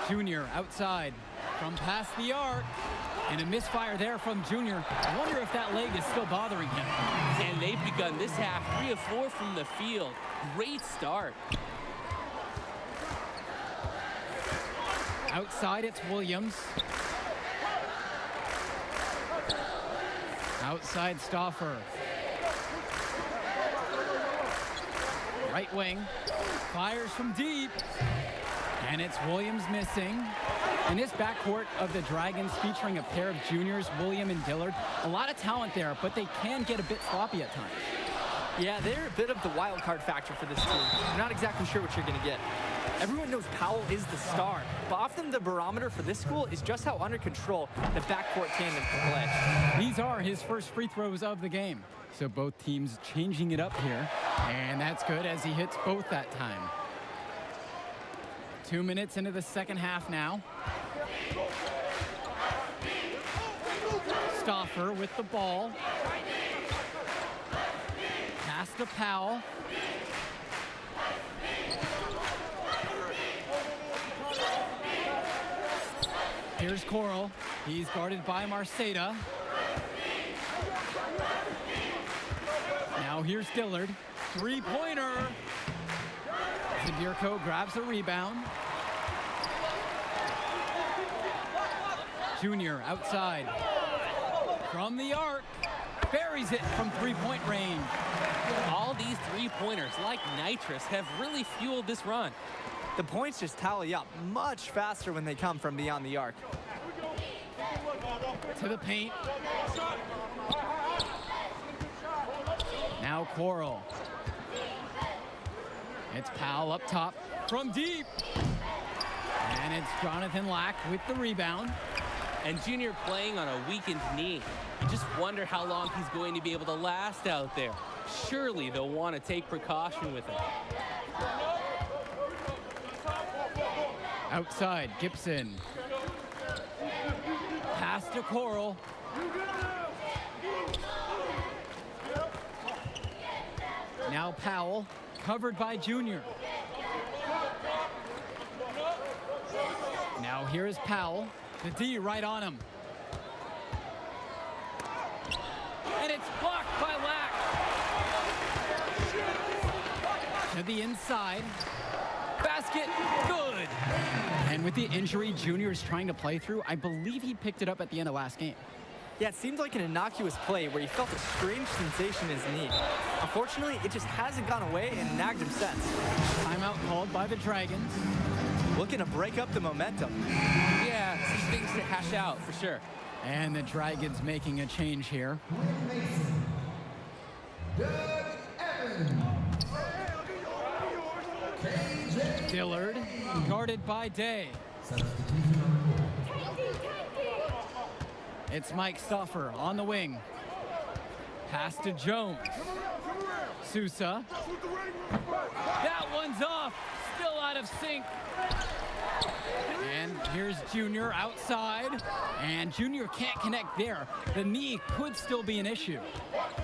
Junior outside from past the arc. And a misfire there from Junior. I wonder if that leg is still bothering him. And they've begun this half 3 of 4 from the field. Great start. Outside, it's Williams. Outside, Stauffer. Right wing. Fires from deep. And it's Williams missing. In this backcourt of the Dragons, featuring a pair of juniors, William and Dillard, a lot of talent there, but they can get a bit sloppy at times. Yeah, they're a bit of the wild card factor for this team. You're not exactly sure what you're going to get. Everyone knows Powell is the star, but often the barometer for this school is just how under control the backcourt tandem can play. These are his first free throws of the game. So both teams changing it up here. And that's good as he hits both that time. 2 minutes into the second half now. Stauffer with the ball. Pass to Powell. Here's Coral. He's guarded by Marceda. Now here's Dillard. Three-pointer. Zabirko grabs a rebound. Junior outside. From the arc. Buries it from three-point range. All these three-pointers, like nitrous, have really fueled this run. The points just tally up much faster when they come from beyond the arc. To the paint. Now Coral. It's Powell up top from deep. And it's Jonathan Lack with the rebound. And Junior playing on a weakened knee. You just wonder how long he's going to be able to last out there. Surely they'll want to take precaution with him. Outside, Gibson. Pass to Coral. Now Powell, covered by Junior. Now here is Powell. The D right on him. And it's blocked by Lack. To the inside. Basket, good. And with the injury Junior is trying to play through, I believe he picked it up at the end of last game. Yeah, it seemed like an innocuous play where he felt a strange sensation in his knee. Unfortunately, it just hasn't gone away and nagged him since. Timeout called by the Dragons. Looking to break up the momentum. Yeah, some things to hash out for sure. And the Dragons making a change here. Dillard, guarded by Day. It's Mike Stoffer on the wing. Pass to Jones. Sousa. That one's off. Still out of sync. And here's Junior outside. And Junior can't connect there. The knee could still be an issue.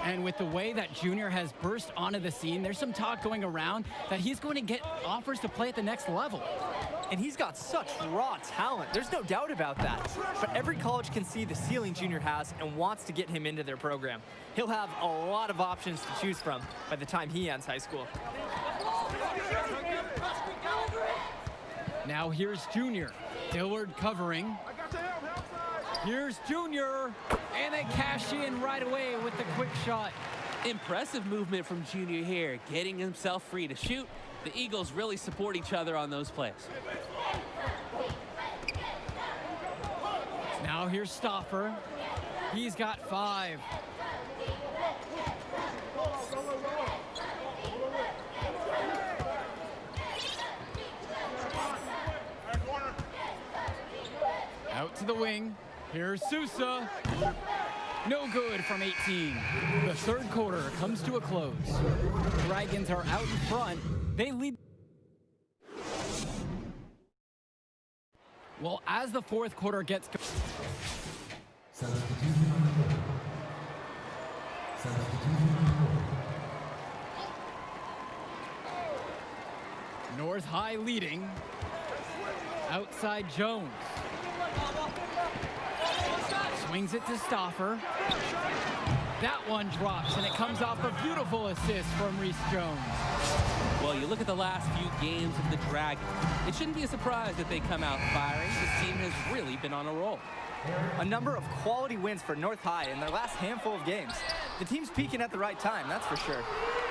And with the way that Junior has burst onto the scene, there's some talk going around that he's going to get offers to play at the next level. And he's got such raw talent. There's no doubt about that. But every college can see the ceiling Junior has and wants to get him into their program. He'll have a lot of options to choose from by the time he ends high school. Now here's Junior. Dillard covering. Here's Junior. And they cash in right away with the quick shot. Impressive movement from Junior here, getting himself free to shoot. The Eagles really support each other on those plays. Now here's Stoffer. He's got 5. Out to the wing. Here's Sousa. No good from 18. The third quarter comes to a close. Dragons are out in front. They lead. Well, as the fourth quarter gets going. North High leading. Outside Jones. Swings it to Stoffer. That one drops, and it comes off a beautiful assist from Reese Jones. Well, you look at the last few games of the Dragons. It shouldn't be a surprise that they come out firing. This team has really been on a roll. A number of quality wins for North High in their last handful of games. The team's peaking at the right time, that's for sure.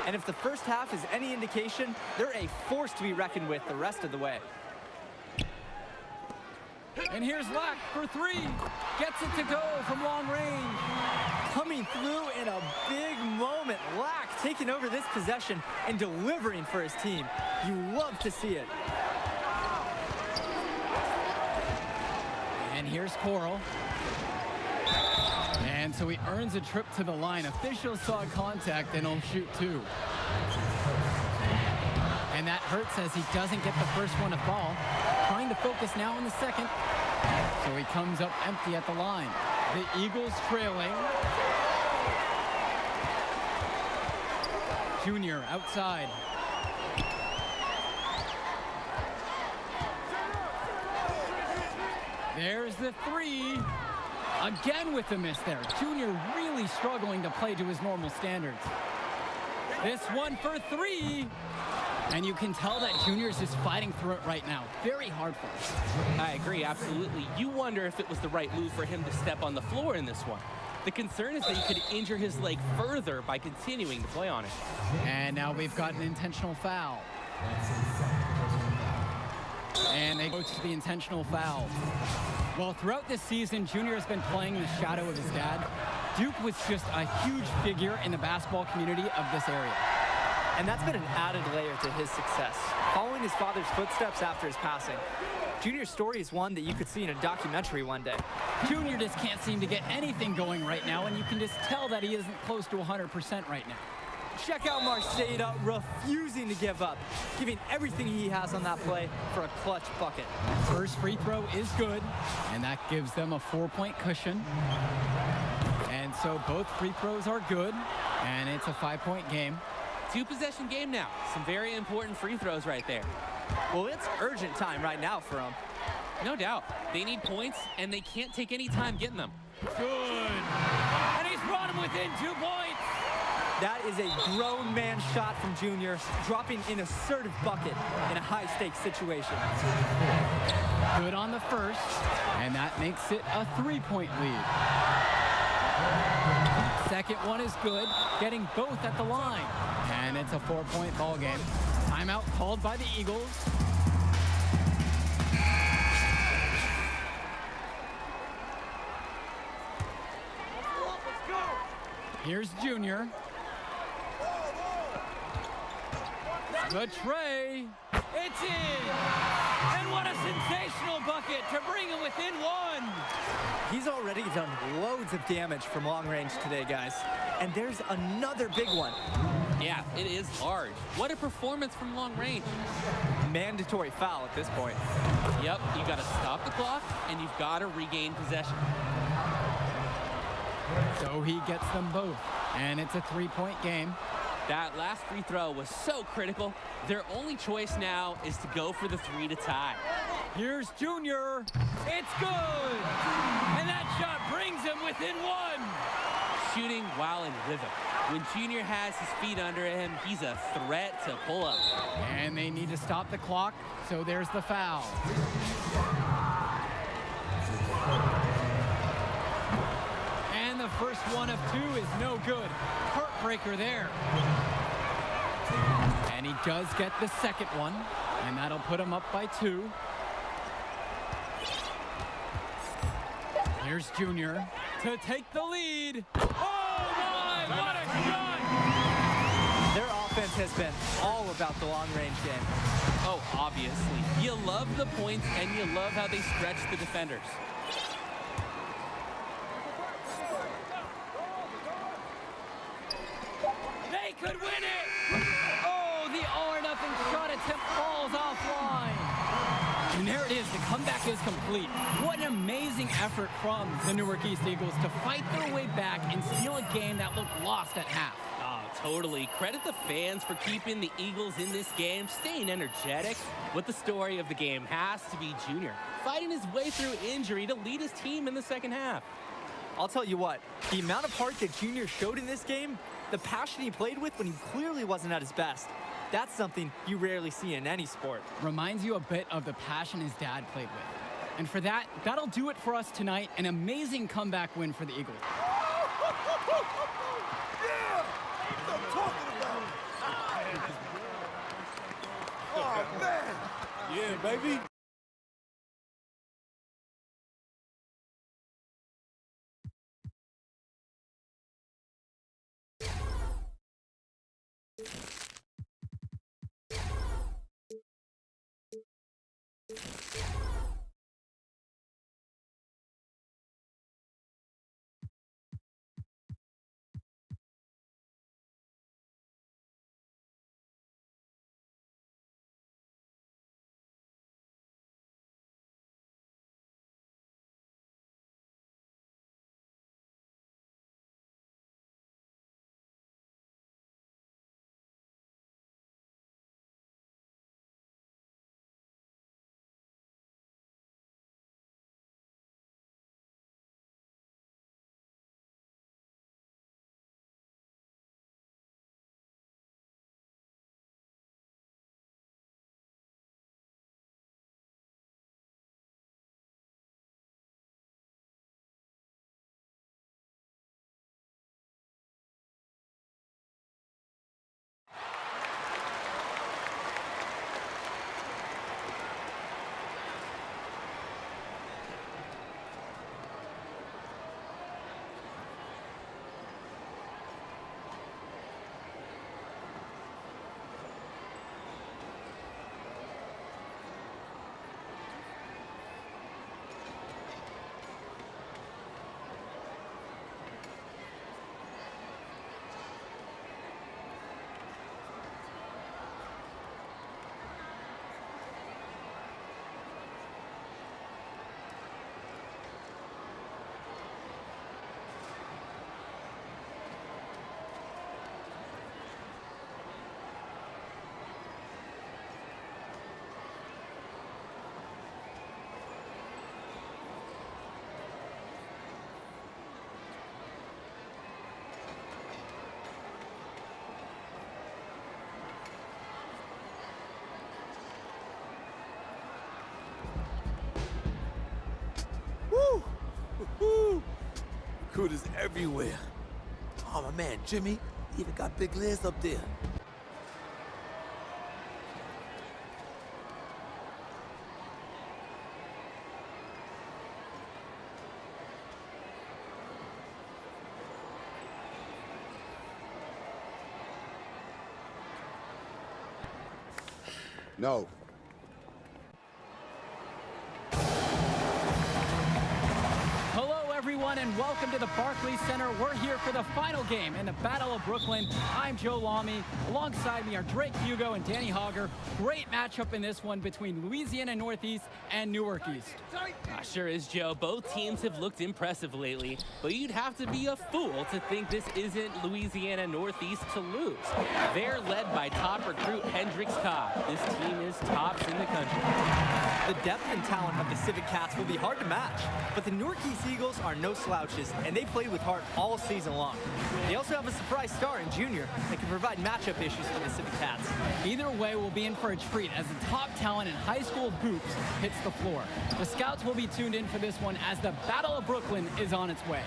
And if the first half is any indication, they're a force to be reckoned with the rest of the way. And here's Lack for 3. Gets it to go from long range. Coming through in a big moment. Lack taking over this possession and delivering for his team. You love to see it. And here's Coral. And so he earns a trip to the line. Officials saw contact and he'll shoot 2. And that hurts as he doesn't get the first one to fall. Trying to focus now on the second. So he comes up empty at the line. The Eagles trailing. Junior outside. There's the 3. Again with the miss there. Junior really struggling to play to his normal standards. This one for 3. And you can tell that Junior's just fighting through it right now. Very hard for him. I agree, absolutely. You wonder if it was the right move for him to step on the floor in this one. The concern is that he could injure his leg further by continuing to play on it. And now we've got an intentional foul. And they go to the intentional foul. Well, throughout this season, Junior has been playing in the shadow of his dad. Duke was just a huge figure in the basketball community of this area. And that's been an added layer to his success, following his father's footsteps after his passing. Junior's story is one that you could see in a documentary one day. Junior just can't seem to get anything going right now, and you can just tell that he isn't close to 100% right now. Check out Marceda refusing to give up, giving everything he has on that play for a clutch bucket. First free throw is good, and that gives them a 4-point cushion. And so both free throws are good, and it's a 5-point game. 2-possession game now. Some very important free throws right there. Well, it's urgent time right now for him. No doubt. They need points, and they can't take any time getting them. Good. And he's brought him within 2 points. That is a grown man shot from Junior, dropping an assertive bucket in a high-stakes situation. Good on the first, and that makes it a 3-point lead. Second one is good, getting both at the line. And it's a 4-point ball game. Timeout called by the Eagles. Here's Junior. The tray. It's in. And what a sensational bucket to bring him within 1. He's already done loads of damage from long range today, guys. And there's another big one. Yeah, it is large. What a performance from long range. Mandatory foul at this point. Yep, you got to stop the clock, and you've got to regain possession. So he gets them both, and it's a 3-point game. That last free throw was so critical. Their only choice now is to go for the 3 to tie. Here's Junior. It's good. And that shot brings him within 1. Shooting while in rhythm. When Junior has his feet under him, he's a threat to pull up. And they need to stop the clock, so there's the foul. And the first one of 2 is no good. Heartbreaker there. And he does get the second one, and that'll put him up by 2. Here's Junior to take the lead. Oh my, what a shot! Their offense has been all about the long-range game. Oh, obviously. You love the points, and you love how they stretch the defenders. They could win it! Oh, the R-0 shot attempt falls offline. And there it is, the comeback is complete. What an amazing effort from the Newark East Eagles to fight their way back and steal a game that looked lost at half. Oh, totally. Credit the fans for keeping the Eagles in this game, staying energetic. But the story of the game has to be Junior, fighting his way through injury to lead his team in the second half. I'll tell you what, the amount of heart that Junior showed in this game, the passion he played with when he clearly wasn't at his best, that's something you rarely see in any sport. Reminds you a bit of the passion his dad played with. And for that, that'll do it for us tonight. An amazing comeback win for the Eagles. Yeah! That's what I'm talking about! Oh, man! Yeah, baby. recruiters everywhere. Oh, my man, Jimmy, even got big Liz up there. No. Hello, everyone, and welcome to the Barclays Center. We're here for the final game in the Battle of Brooklyn. I'm Joe Lamy. Alongside me are Drake Hugo and Danny Hogger. Great matchup in this one between Louisiana Northeast and Newark East. Sure is, Joe. Both teams have looked impressive lately, but you'd have to be a fool to think this isn't Louisiana Northeast to lose. They're led by top recruit Hendrix Cobb. This team is tops in the country. The depth and talent of the Civic Cats will be hard to match, but the Newark East Eagles are no slouches, and they played with heart all season long. They also have a surprise star in Junior that can provide matchup issues for the Civic Cats. Either way, we'll be in for a treat as the top talent in high school hoops hits the floor. The scouts will be tuned in for this one as the Battle of Brooklyn is on its way.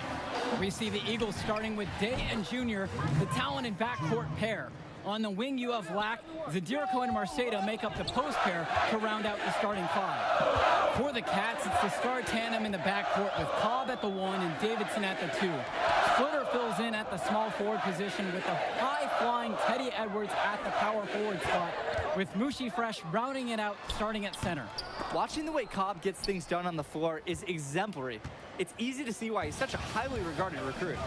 We see the Eagles starting with Day and Junior, the talented backcourt pair. On the wing, you have Lack, Zadirko, and Marceda make up the post pair to round out the starting five. For the Cats, it's the star tandem in the backcourt with Cobb at the 1 and Davidson at the 2. Splitter fills in at the small forward position with the high-flying Teddy Edwards at the power forward spot, with Mushi Fresh rounding it out starting at center. Watching the way Cobb gets things done on the floor is exemplary. It's easy to see why he's such a highly regarded recruit.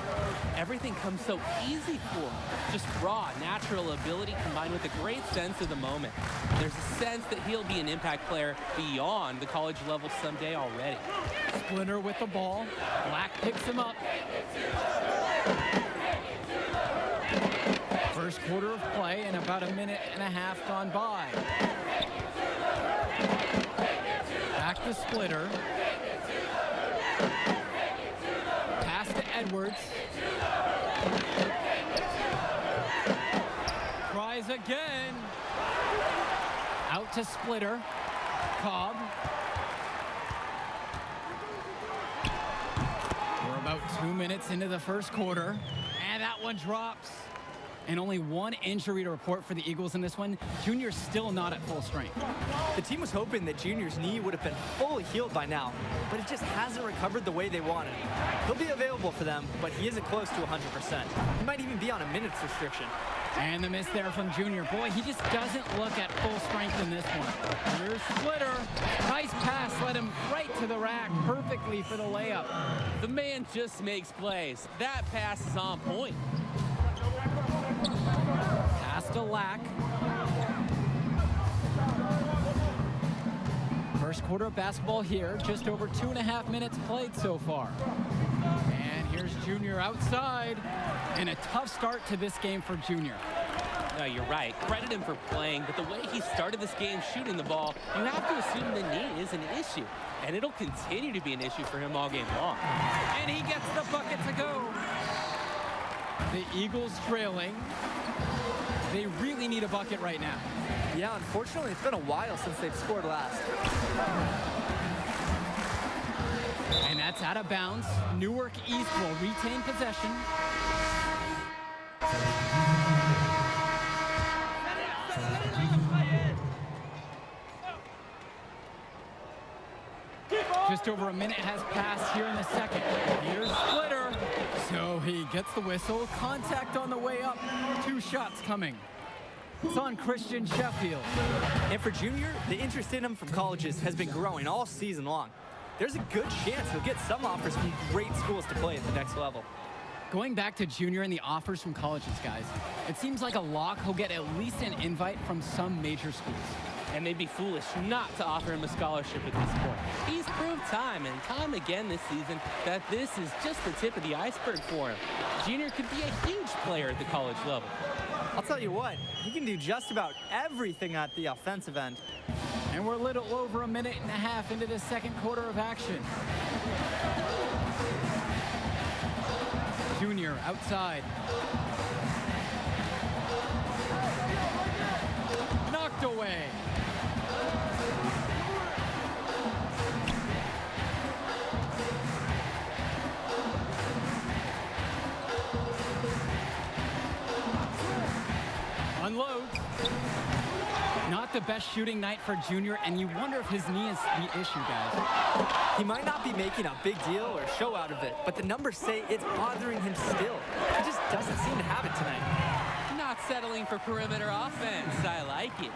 Everything comes so easy for him. Just raw, natural ability combined with a great sense of the moment. There's a sense that he'll be an impact player beyond the college level someday already. Splitter with the ball. Black picks him up. First quarter of play and about a minute and a half gone by. Back to Splitter. Pass to Edwards. Tries again. Out to Splitter. Cobb. We're about 2 minutes into the first quarter, and that one drops. And only one injury to report for the Eagles in this one. Junior's still not at full strength. The team was hoping that Junior's knee would have been fully healed by now, but it just hasn't recovered the way they wanted. He'll be available for them, but he isn't close to 100%. He might even be on a minutes restriction. And the miss there from Junior. Boy, he just doesn't look at full strength in this one. Here's Splitter. Nice pass, led him right to the rack perfectly for the layup. The man just makes plays. That pass is on point. Pass to Lack. First quarter of basketball here, just over 2.5 minutes played so far. And here's Junior outside. And a tough start to this game for Junior. No, you're right. Credit him for playing, but the way he started this game shooting the ball, you have to assume the knee is an issue. And it'll continue to be an issue for him all game long. And he gets the bucket to go. The Eagles trailing. They really need a bucket right now. Yeah, unfortunately, it's been a while since they've scored last. And that's out of bounds. Newark East will retain possession. Just over a minute has passed here in the second. Here's Splitter. So he gets the whistle. Contact on the way up. 2 shots coming. It's on Christian Sheffield. And for Junior, the interest in him from colleges has been growing all season long. There's a good chance he'll get some offers from great schools to play at the next level. Going back to Junior and the offers from colleges, guys, it seems like a lock he'll get at least an invite from some major schools. And they'd be foolish not to offer him a scholarship at this point. He's proved time and time again this season that this is just the tip of the iceberg for him. Junior could be a huge player at the college level. I'll tell you what, he can do just about everything at the offensive end. And we're a little over a minute and a half into the second quarter of action. Junior outside. Knocked away. the best shooting night for Junior, and you wonder if his knee is the issue, guys. He might not be making a big deal or show out of it, but the numbers say it's bothering him still. He just doesn't seem to have it tonight. Not settling for perimeter offense. I like it.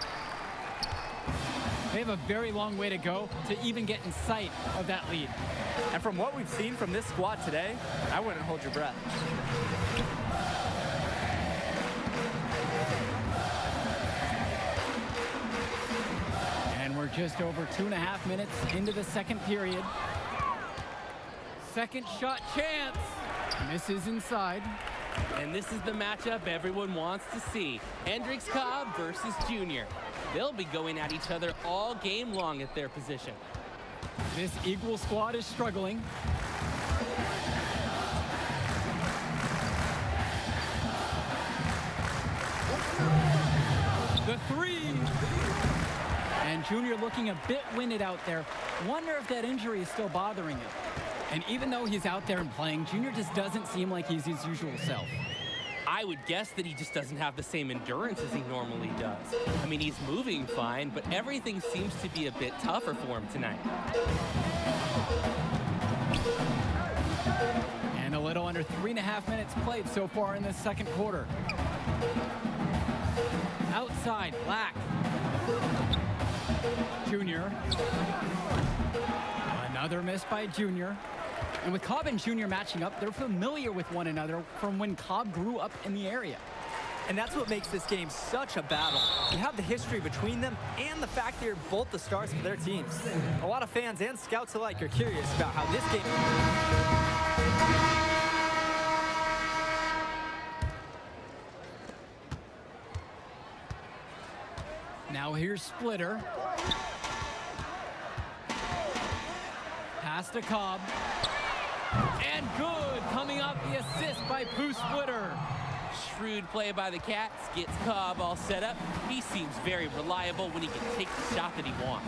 They have a very long way to go to even get in sight of that lead. And from what we've seen from this squad today, I wouldn't hold your breath. And we're just over 2.5 minutes into the second period. Second shot chance. Misses inside. And this is the matchup everyone wants to see. Hendricks Cobb versus Junior. They'll be going at each other all game long at their position. This Eagle squad is struggling. The three. And Junior looking a bit winded out there. Wonder if that injury is still bothering him. And even though he's out there and playing, Junior just doesn't seem like he's his usual self. I would guess that he just doesn't have the same endurance as he normally does. I mean, he's moving fine, but everything seems to be a bit tougher for him tonight. And a little under 3.5 minutes played so far in this second quarter. Outside, Black. Junior. Another miss by Junior. And with Cobb and Junior matching up, they're familiar with one another from when Cobb grew up in the area. And that's what makes this game such a battle. You have the history between them and the fact they're both the stars for their teams. A lot of fans and scouts alike are curious about how this game... Now here's Splitter. Pass to Cobb. And good, coming off the assist by Pooh Splitter. Shrewd play by the Cats, gets Cobb all set up. He seems very reliable when he can take the shot that he wants.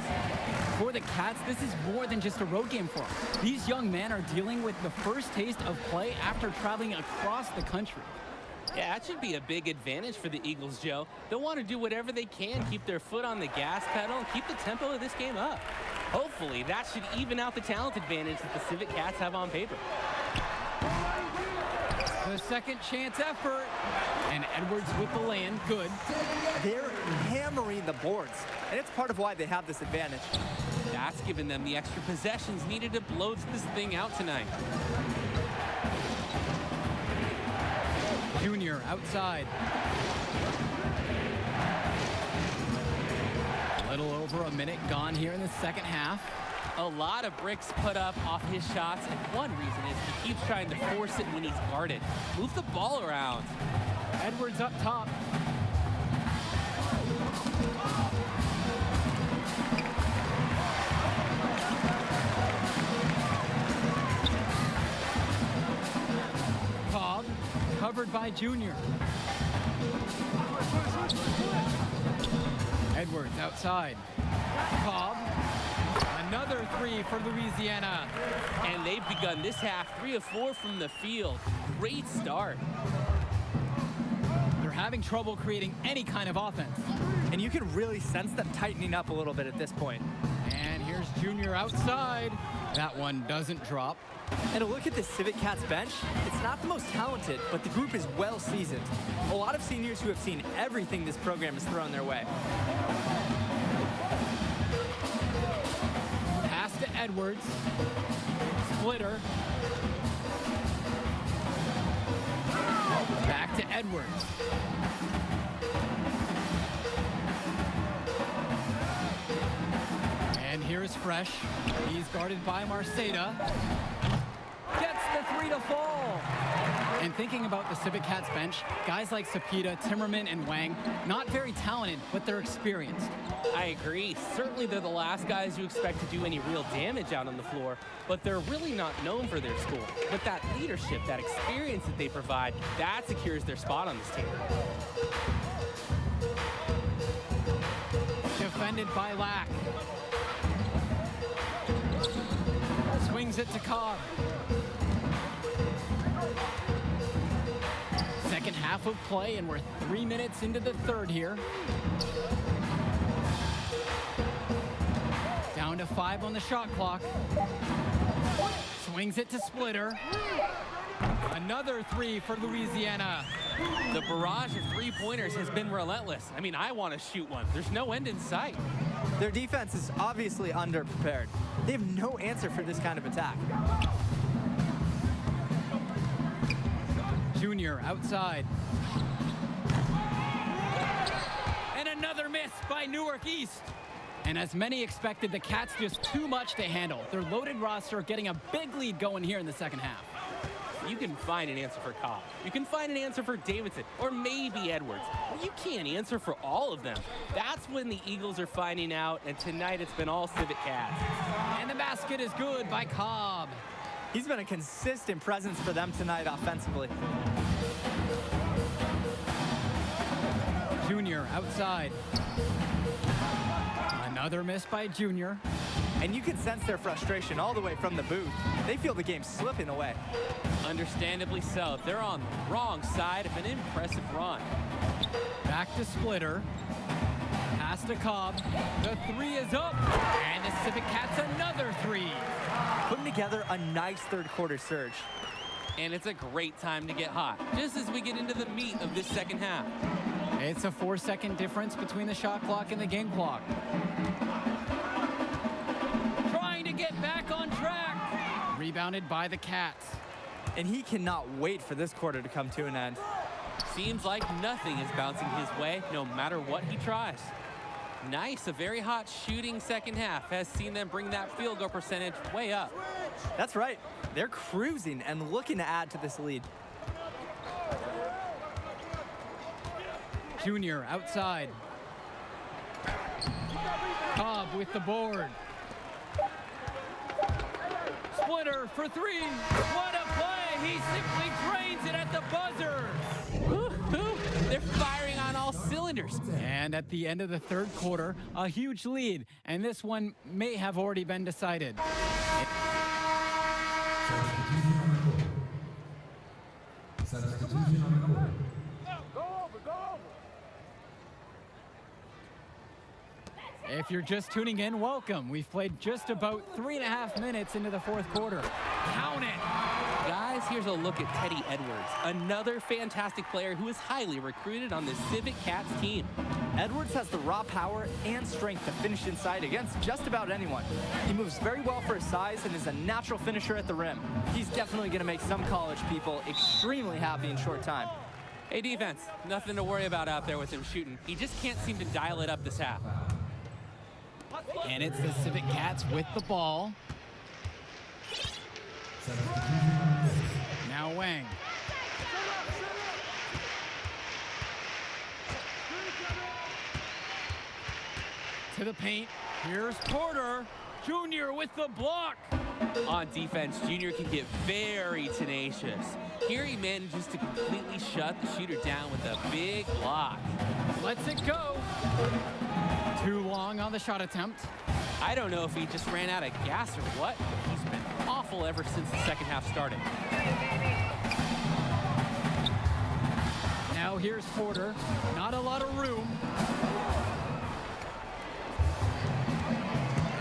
For the Cats, this is more than just a road game for them. These young men are dealing with the first taste of play after traveling across the country. Yeah, that should be a big advantage for the Eagles, Joe. They'll want to do whatever they can, keep their foot on the gas pedal, and keep the tempo of this game up. Hopefully, that should even out the talent advantage that the Civic Cats have on paper. The second chance effort. And Edwards with the land, good. They're hammering the boards, and it's part of why they have this advantage. That's given them the extra possessions needed to blow this thing out tonight. Junior outside. A little over a minute gone here in the second half. A lot of bricks put up off his shots, and one reason is he keeps trying to force it when he's guarded. Move the ball around. Edwards up top. Cobb, covered by Junior. Edwards outside. Cobb. Another three for Louisiana. And they've begun this half 3 of 4 from the field. Great start. They're having trouble creating any kind of offense. And you can really sense them tightening up a little bit at this point. And here's Junior outside. That one doesn't drop. And a look at the Civic Cats bench, it's not the most talented, but the group is well seasoned. A lot of seniors who have seen everything this program has thrown their way. Pass to Edwards. Splitter. Back to Edwards. And here's Fresh. He's guarded by Marceda. Gets the three to fall. And thinking about the Civic Cats bench, guys like Sapita, Timmerman, and Wang, not very talented, but they're experienced. I agree. Certainly they're the last guys you expect to do any real damage out on the floor, but they're really not known for their school. But that leadership, that experience that they provide, that secures their spot on this team. Defended by Lack. Swings it to Cobb. Second half of play, and we're 3 minutes into the third here. to 5 on the shot clock. Swings it to Splitter. Another 3 for Louisiana. The barrage of three-pointers has been relentless. I mean, I want to shoot one. There's no end in sight. Their defense is obviously underprepared. They have no answer for this kind of attack. Junior outside. And another miss by Newark East. And as many expected, the Cats just too much to handle. Their loaded roster getting a big lead going here in the second half. You can find an answer for Cobb. You can find an answer for Davidson, or maybe Edwards. But you can't answer for all of them. That's when the Eagles are finding out, and tonight it's been all Civic Cats. And the basket is good by Cobb. He's been a consistent presence for them tonight offensively. Junior outside. Another miss by Junior. And you can sense their frustration all the way from the booth. They feel the game slipping away. Understandably so. They're on the wrong side of an impressive run. Back to Splitter. Pass to Cobb. The 3 is up. And the Civic Cats another 3. Putting together a nice third quarter surge. And it's a great time to get hot, just as we get into the meat of this second half. It's a 4-second difference between the shot clock and the game clock. Trying to get back on track. Rebounded by the Cats. And he cannot wait for this quarter to come to an end. Seems like nothing is bouncing his way, no matter what he tries. Nice, a very hot shooting second half has seen them bring that field goal percentage way up. That's right. They're cruising and looking to add to this lead. Junior outside. Cobb with the board. Splitter for 3. What a play! He simply drains it at the buzzer. Woo-hoo! They're firing on all cylinders. And at the end of the third quarter, a huge lead, and this one may have already been decided. Substitution on the court. If you're just tuning in, welcome. We've played just about 3.5 minutes into the fourth quarter. Count it! Guys, here's a look at Teddy Edwards, another fantastic player who is highly recruited on the Civic Cats team. Edwards has the raw power and strength to finish inside against just about anyone. He moves very well for his size and is a natural finisher at the rim. He's definitely going to make some college people extremely happy in short time. Hey, defense, nothing to worry about out there with him shooting. He just can't seem to dial it up this half. And it's the Civic Cats with the ball. Now Wang. To the paint. Here's Porter. Junior with the block. On defense, Junior can get very tenacious. Here he manages to completely shut the shooter down with a big block. Lets it go. Too long on the shot attempt. I don't know if he just ran out of gas or what, but he's been awful ever since the second half started. Now here's Porter. Not a lot of room.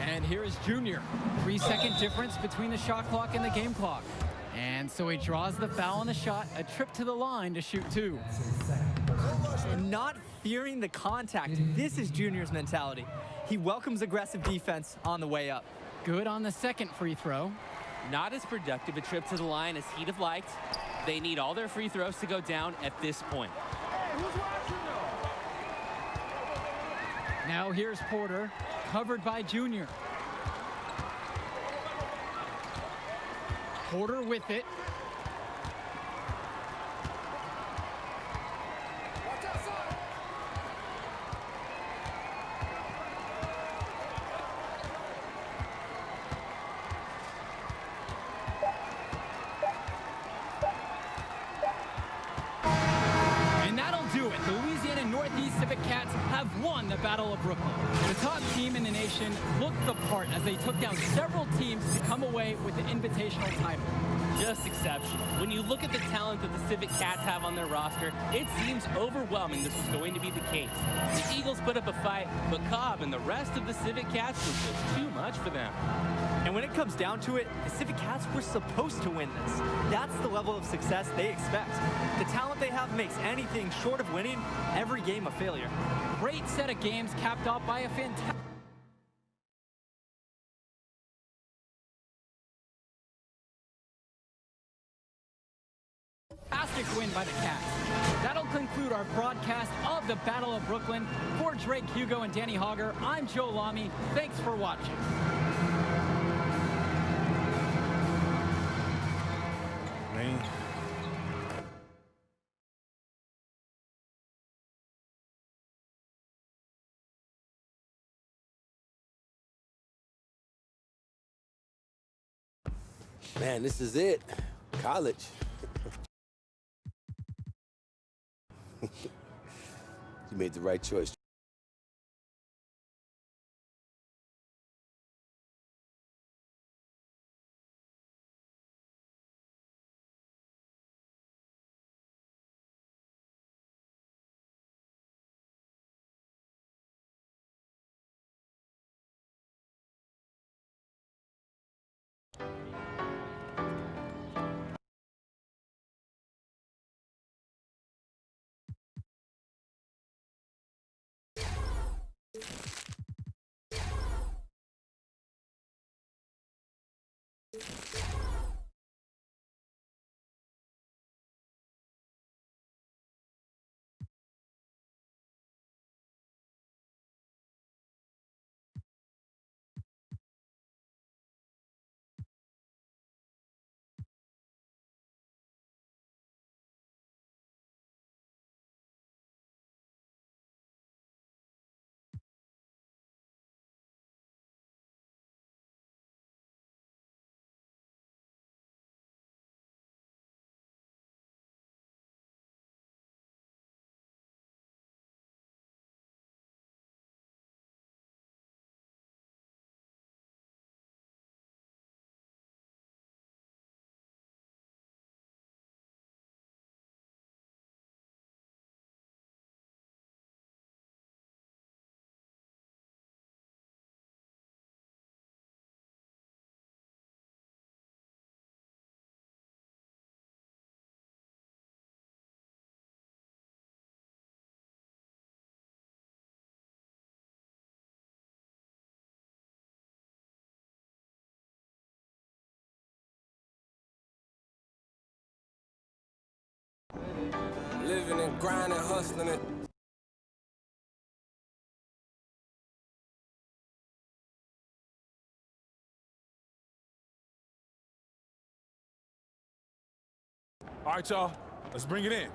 And here's Junior. 3-second difference between the shot clock and the game clock. And so he draws the foul on the shot, a trip to the line to shoot 2. Not fearing the contact. This is Junior's mentality. He welcomes aggressive defense on the way up. Good on the second free throw. Not as productive a trip to the line as he'd have liked. They need all their free throws to go down at this point. Now here's Porter, covered by Junior. Porter with it. And that'll do it. The Louisiana Northeast Civic Cats have won the Battle of Brooklyn. The top team in the nation looked the part as they took down several teams to come away with the invitational title. Just exceptional. When you look at the talent that the Civic Cats have on their roster, it seems overwhelming this was going to be the case. The Eagles put up a fight, but Cobb and the rest of the Civic Cats was just too much for them. And when it comes down to it, the Civic Cats were supposed to win this. That's the level of success they expect. The talent they have makes anything short of winning every game a failure. Great set of games capped off by a fantastic win by the Cats. That'll conclude our broadcast of the Battle of Brooklyn. For Drake Hugo and Danny Hogger, I'm Joe Lamy. Thanks for watching. Man, this is it. College. You made the right choice. Living and grinding, hustling it. All right, y'all, let's bring it in.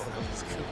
that was good.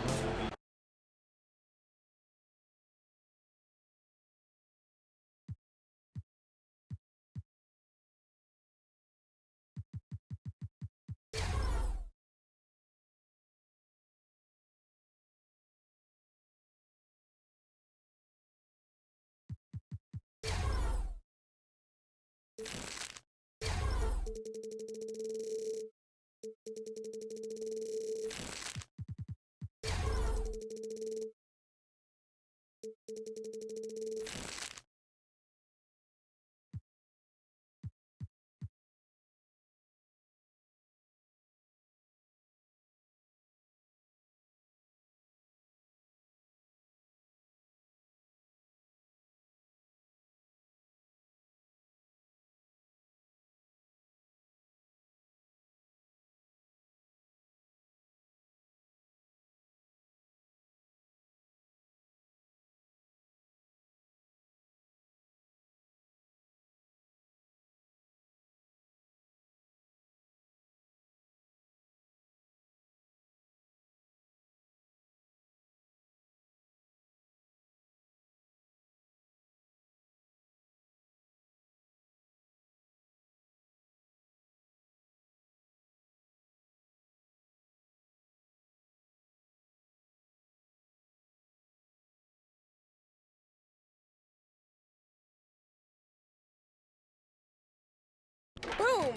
Boom!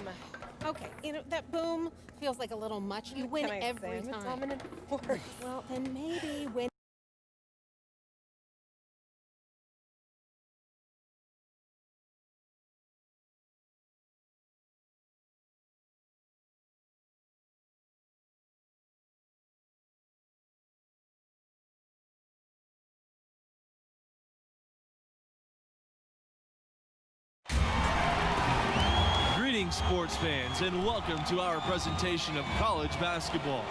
Okay, that boom feels like a little much. You win every time. Dominant force. Well, then maybe win. Greetings, sports fans, and welcome to our presentation of college basketball.